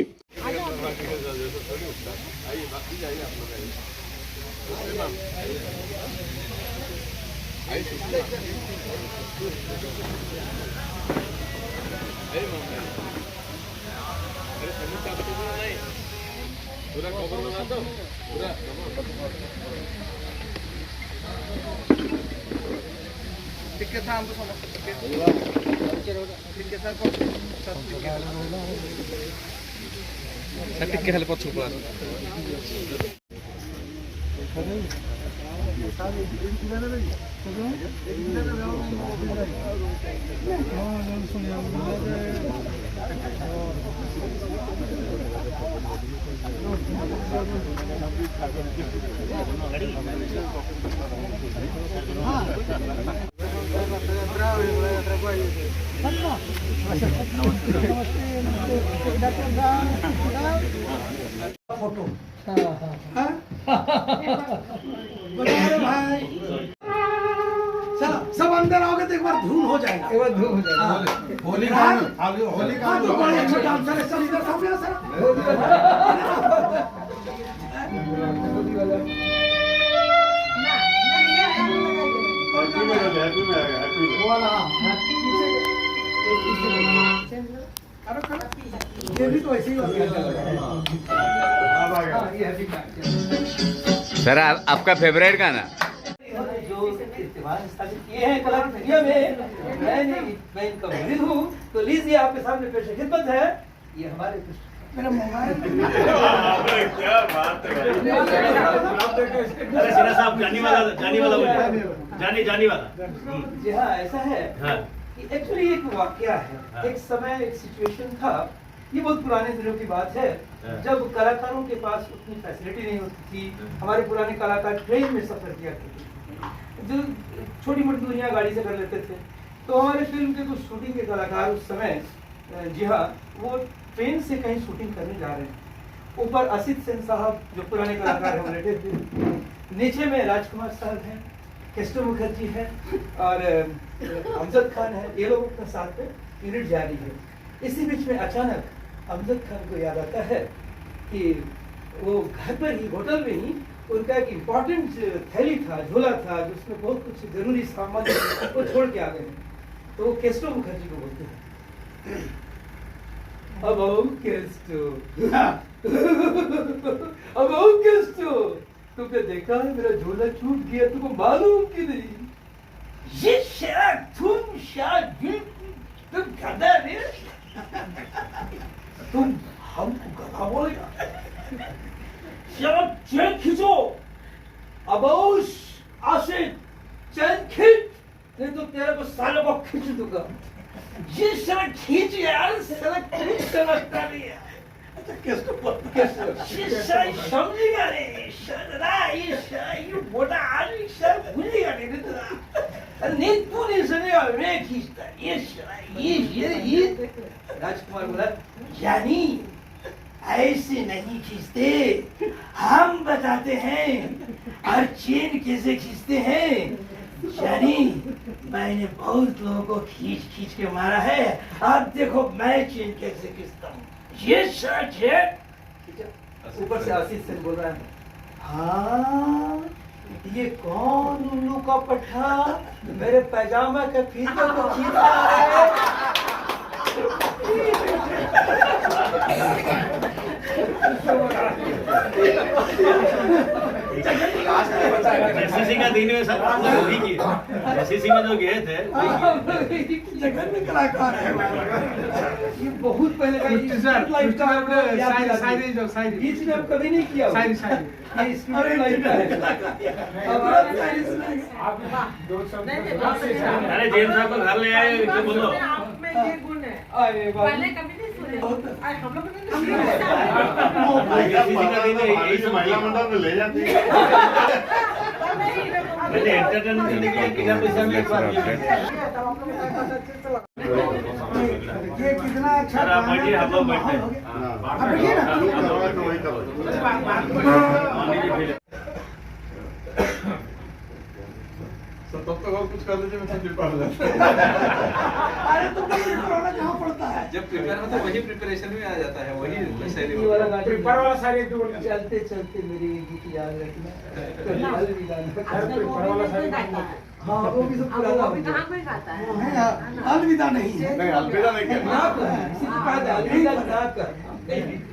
फोटो भाई चलो सब अंदर आओगे तो एक बार धूम हो जाएगा। एक बार धूम हो जाएगा। होली का तो बड़े अच्छे डांसर है सब इधर सब ये भी तो ऐसे ही होता है। सर आपका फेवरेट गाना जो त्योहार स्थापित किए हैं कलाकृतियों में मैं इनका मुरीद हूँ, तो लीजिए आपके सामने पेश खिदमत है ये हमारे मेरा मोबाइल। क्या बात है। अरे सिन्हा साहब जानी वाला। जी हाँ, ऐसा है कि एक्चुअली एक वाकया है। एक समय एक सिचुएशन था, ये बहुत पुराने दिनों की बात है, जब कलाकारों के पास उतनी फैसिलिटी नहीं होती थी। हमारे पुराने कलाकार ट्रेन में सफर किया करते थे, जो छोटी मोटी दुनिया गाड़ी से कर लेते थे। तो हमारे फिल्म के कुछ शूटिंग के कलाकार उस समय, जी हाँ, वो ट्रेन से कहीं शूटिंग करने जा रहे हैं। ऊपर असित सेन साहब जो पुराने कलाकार हैं बैठे थे, नीचे में राजकुमार साहब हैं, केस्टर मुखर्जी है और अमजद खान है। ये लोग अपने साथ में यूनिट जा रही है। इसी बीच में अचानक अमजद खान को याद आता है कि वो घर पर ही, होटल में ही उनका एक इम्पोर्टेंट थैली था, झोला था, जिसमें बहुत कुछ जरूरी सामान वो छोड़ के आ गए। तो वो केस्टर मुखर्जी को बोलते हैं, अब आओ केस्टो, अब आओ केस्टो, तुमने देखा है मेरा झोला छूट गया, तुमको मालूम कि नहीं? ये शरा तुम शायद तुम गधा रे, तुम हमको गधा बोलेगा? शरा चैन खींचो, अबोश आशिक चैन खींच, नहीं तो तेरे को सालों को खींच दूंगा। ये शरा खींच यार, शरा खींच समझता नहीं है। समझेगा रे, ये मोटा आदमी सर भूलेगा नहीं तेरा। अरे नहीं, तू नहीं सुनेगा, मैं खींचता ये राजकुमार बोला, यानी ऐसे नहीं खींचते, हम बताते हैं और चेन कैसे खींचते हैं। यानी मैंने बहुत लोगों को खींच खींच के मारा है, अब देखो मैं चेन कैसे खींचता हूँ। ये सच है। ऊपर से आशीष से बोल रहा है, हाँ ये कौन उल्लू का पट्टा मेरे पैजामा के फीते को खींच रहा है। एसएससी का दिन में सब वही किए, एसएससी में जो गए थे जगन में कलाकार है। ये बहुत पहले का बीच में अब कभी नहीं किया। अरे जेल साहब को घर ले आए, क्या बोलो? अरे एसएससी का दिन यही सब महिला मंडल में ले जाती है। मैंने एंटरटेनमेंट करने के लिए कितना पैसा में एक बार ये कितना अच्छा सर, आप बैठिए, हम लोग बैठते हैं। तब तक और कुछ कर लीजिए, मैं प्रिपेयर हो जाता अरे तुम कोरोना कहाँ पड़ता है? जब प्रिपेयर होता है वही प्रिपरेशन में आ जाता है, वही शैली ये वाला गाड़ी प्रिपेयर वाला सारी चलते चलते मेरी गीत याद रखना। हाँ वो भी सब पुराना हो गया। अलविदा नहीं है। नहीं, अलविदा नहीं कहना।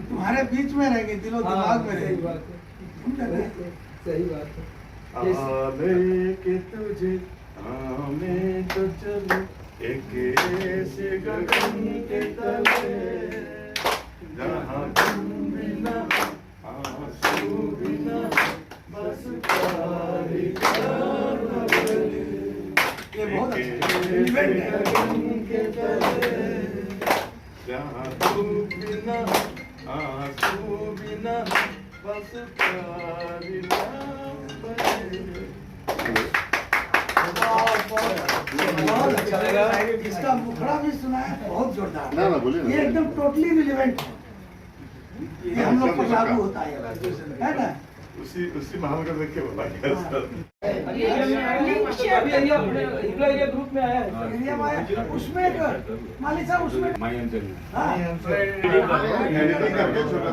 तुम्हारे बीच में रहेंगे, दिलो दिमाग में रहेंगे। सही बात है। लेके तुझे हमें तो चलो एक ऐसे गगन के तले, जहाँ तुम बिना आंसू बिना बस प्यारी ये बहुत इवेंट है। गगन के तले, जहाँ तुम बिना आंसू बिना बस प्यारी बहुत अच्छा लगा। इसका मुखड़ा भी सुना है, बहुत जोरदार। ना बोलिए। ये एकदम टोटली रिलेवेंट है। ये हम लोग पर लागू होता है ना? उसी माहौल का देख के बोला क्या सर। अभी एरिया ग्रुप में आया है। एरिया में आया, उसमें एक मालिक साहब उसमें हाँ। एडिटिंग करके छोटा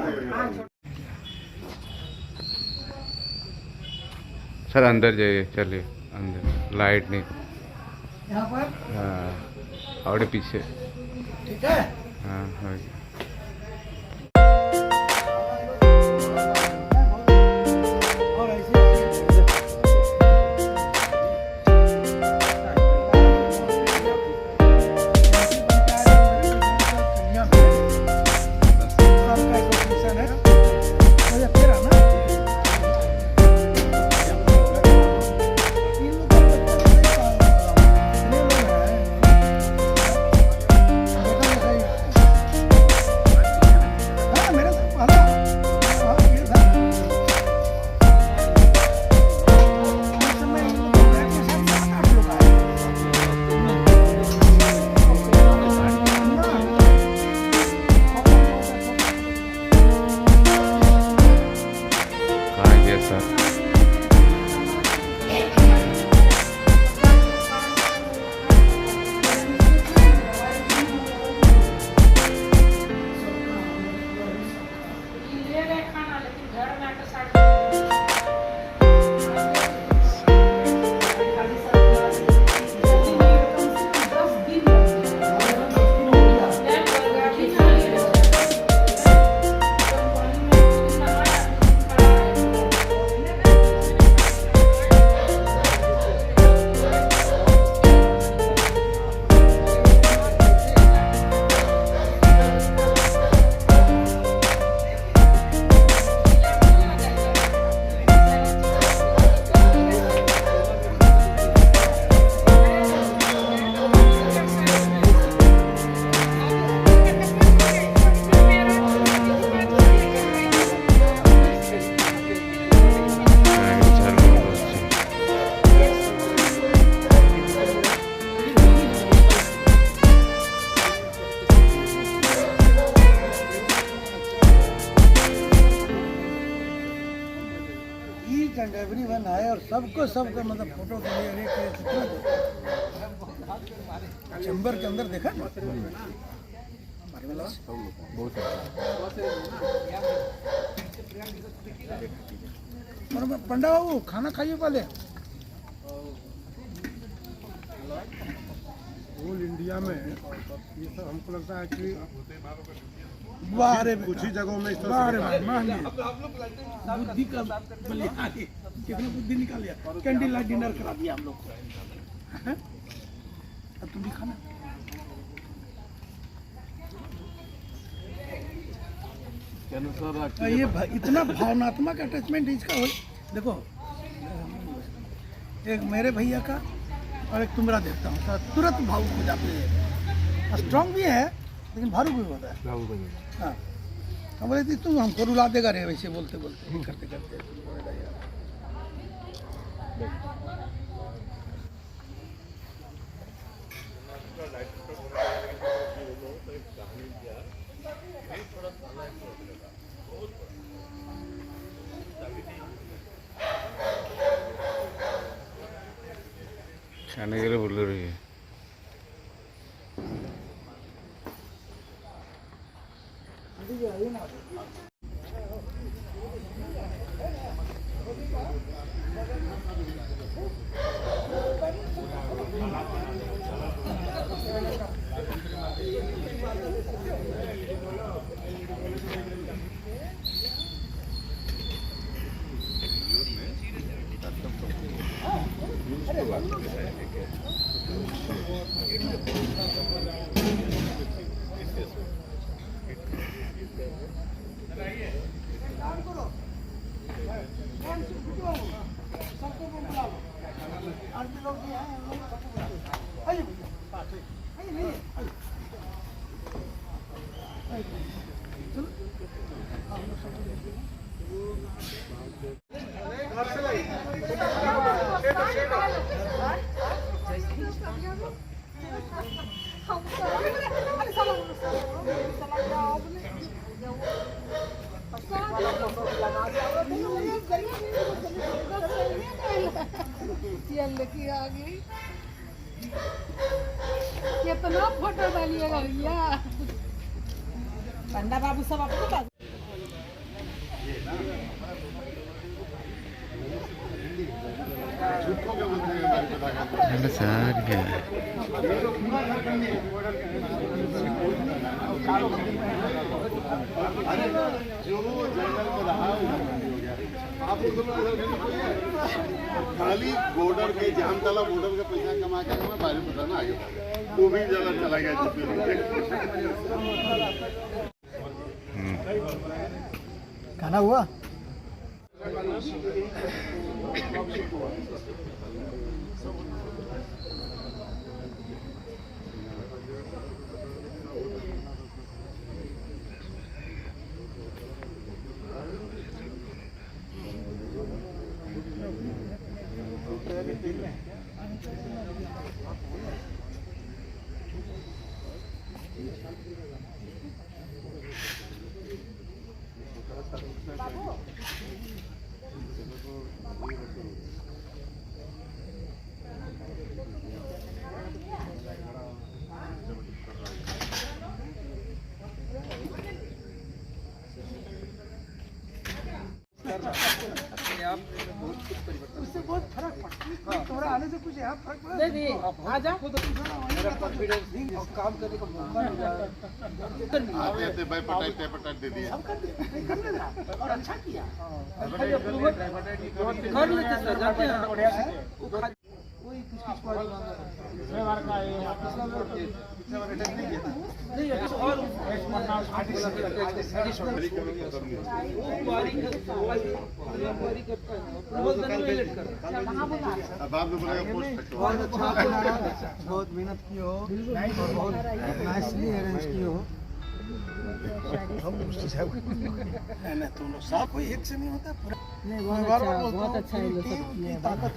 सर अंदर जाइए, चलिए अंदर, लाइट नहीं। यहाँ पर हाँ और पीछे ठीक है। हाँ हाँ। एंड एवरीवन आए और सबको मतलब फोटो के लिए चैम्बर के अंदर देखा ना बहुत और पंडा बाबू खाना खाइए पहले। ऑल इंडिया में ये सब हमको लगता है कि बाहर कुछ ही जगहों में बुद्धि का बलिहारी कितने बुद्धि निकाल लिया। कैंडल लाइट डिनर करा दिया हम लोग को। अब तुम भी खाना। ये इतना भावनात्मक अटैचमेंट इसका हो। देखो एक मेरे भैया का और एक तुमरा देखता हूँ तो तुरंत भावुक हो जाते हैं। स्ट्रांग भी है लेकिन भावुक भी होता है। हाँ हम बोले थी तुम हमको रुला देगा रे वैसे बोलते बोलते करते करते। खाने के लिए बोल रही है। कितना फोटो डालिएगा भैया। पंडा बाबू सब आपको सार क्या खाली बॉर्डर के जामतला बॉर्डर का पैसा कमा के मैं बाहर बताना आगे वो भी जगह चला गया। खाना हुआ उससे बहुत फर्क पड़ता है। तुम्हारा आने से कुछ यहाँ फर्क पड़ा नहीं आ जा मेरा कॉन्फिडेंस और काम करने का मौका मिल जाए। आते भाई पटाई दे दिया और अच्छा किया कर लेते सर जाते हैं वही कुछ और बहुत मेहनत की हो और बहुत नाइसली अरेंज की हो। नहीं तुम लोग सब कोई एक से नहीं होता पूरा। नहीं बहुत अच्छा ताकत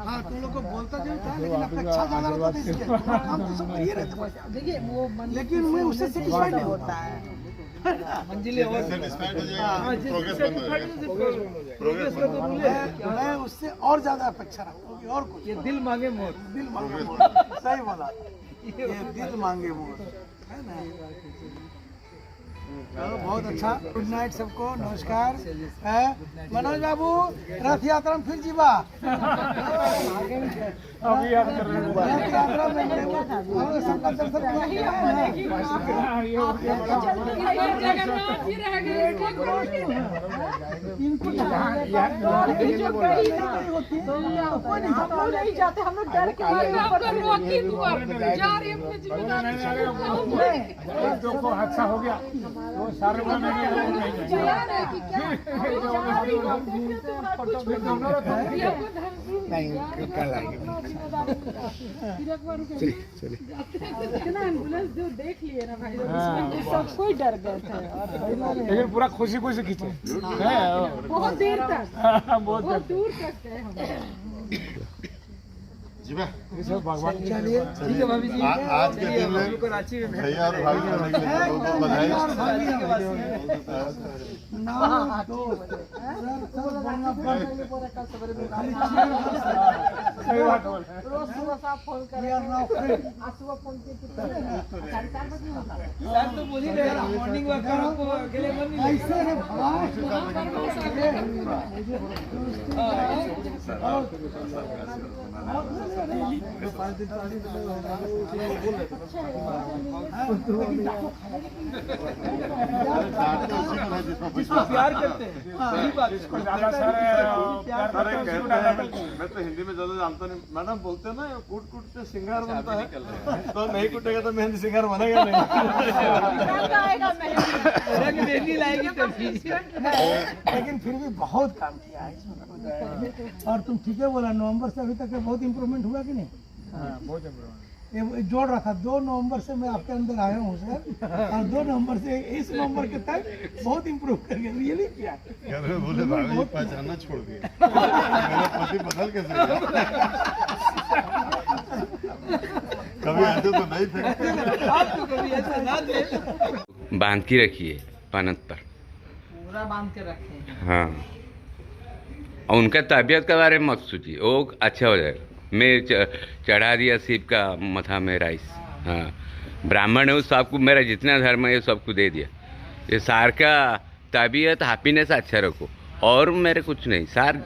हाँ तुम लोग को बोलता जो था लेकिन अपेक्षा ज्यादा रहता था इसलिए काम तो सब ये रहता। देखिए वो लेकिन मैं उससे सेटिस्फाइड नहीं होता है। मंजिलें और Satisfied हो जाएगा, हाँ, progress बंद हो जाएगा। प्रोग्रेस का तो रूल है। मैं उससे और ज्यादा अपेक्षा रखता हूँ और कुछ। ये दिल मांगे मोर, दिल मांगे मोर, सही बोला, ये दिल मांगे मोर है ना। चलो बहुत अच्छा, गुड नाइट सबको, नमस्कार। मनोज बाबू रथ यात्रा में फिर जीवा रथ यात्रा में सबका दर्शन इनको नहीं जाते हम लोग डर के हादसा हो गया वो सारे एम्बुलेंस जो देख लिए ना भाई सब कोई डर गए थे लेकिन पूरा खुशी खुशी खींचे बहुत देर तक बहुत दूर तक गए हम जी बा भगवान चलिए ठीक है भाभी जी। आज के दिन में भैया और भाभी होने के लिए बहुत बधाई। तो बोल ही रहे मॉर्निंग वॉक करो को अकेले मन नहीं ऐसे है प्यार करते हैं सही बात है। मैं तो हिंदी में ज्यादा जानता नहीं, मैडम बोलते हैं ना कूट कूट से श्रृंगार बनता है, तो नहीं कूटेगा तो मेहंदी श्रृंगार बनेगा नहीं। मेहंदी लाएगी तभी। लेकिन फिर भी बहुत काम किया है और तुम ठीक है बोला, नवंबर से अभी तक बहुत इम्प्रूवमेंट हुआ कि नहीं? बहुत इम्प्रूवमेंट जोड़ रहा था। 2 नवंबर से मैं आपके अंदर आया हूँ सर, और 2 नवंबर से इस नवंबर के तक बहुत इम्प्रूव कर गया। रियली क्या बोले भाभी पहचानना छोड़ दिया, मेरा पति बदल कैसे गया? कभी ऐसे तो नहीं थे। आप तो कभी ऐसा ना थे। बांध के रखिए पनत पर, पूरा बांध के रखे। हाँ, और उनका तबीयत के बारे में मत सोचिए, वो अच्छा हो जाएगा। मैं चढ़ा दिया शिव का मथा में राइस। हाँ, ब्राह्मण है, उस सबको मेरा जितना धर्म है सबको दे दिया। ये सार का तबीयत हैप्पीनेस अच्छा रखो, और मेरे कुछ नहीं। सार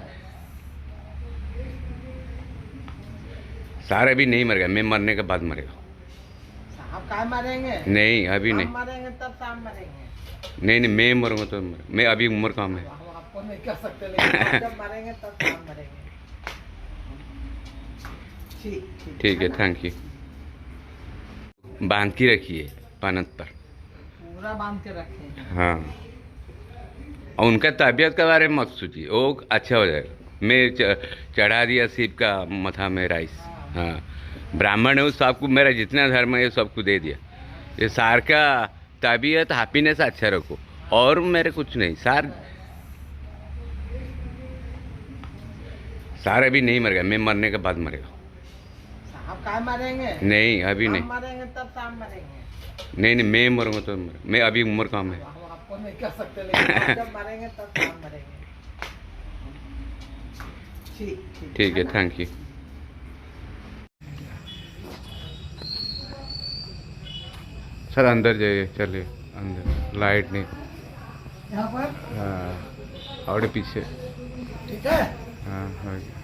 अभी नहीं मरेगा, मैं मरने के बाद मरेगा। आप काय मारेंगे? नहीं अभी नहीं, मारेंगे तब शाम मरेंगे। नहीं मैं मरूंगा तो मैं अभी उम्र कम है। आपको नहीं कह सकते, लेकिन जब मारेंगे तब शाम मरेंगे। ठीक है, थैंक यू। बांध के रखिए पनत पर, पूरा बांध के रखे। हाँ, और उनका तबीयत के बारे में मत सोचिए, वो अच्छा हो जाएगा। मैं चढ़ा दिया शिव का मथा में राइस। हाँ, ब्राह्मण है, उस सबको मेरा जितना धर्म है सबको दे दिया। ये सार का तबीयत हैप्पीनेस अच्छा रखो, और मेरे कुछ नहीं। सार अभी नहीं मरेगा, मैं मरने के बाद मरेगा। आप काय मारेंगे? नहीं अभी नहीं, मारेंगे तब शाम मरेंगे। नहीं मैं मरूंगा तो मैं अभी उम्र कम है। आपको नहीं कह सकते, लेकिन जब मारेंगे तब शाम मरेंगे। ठीक है, थैंक यू। सर अंदर जाइए, चलिए अंदर, लाइट नहीं। यहाँ पर हाँ, और पीछे। ठीक है। हाँ, हो गया।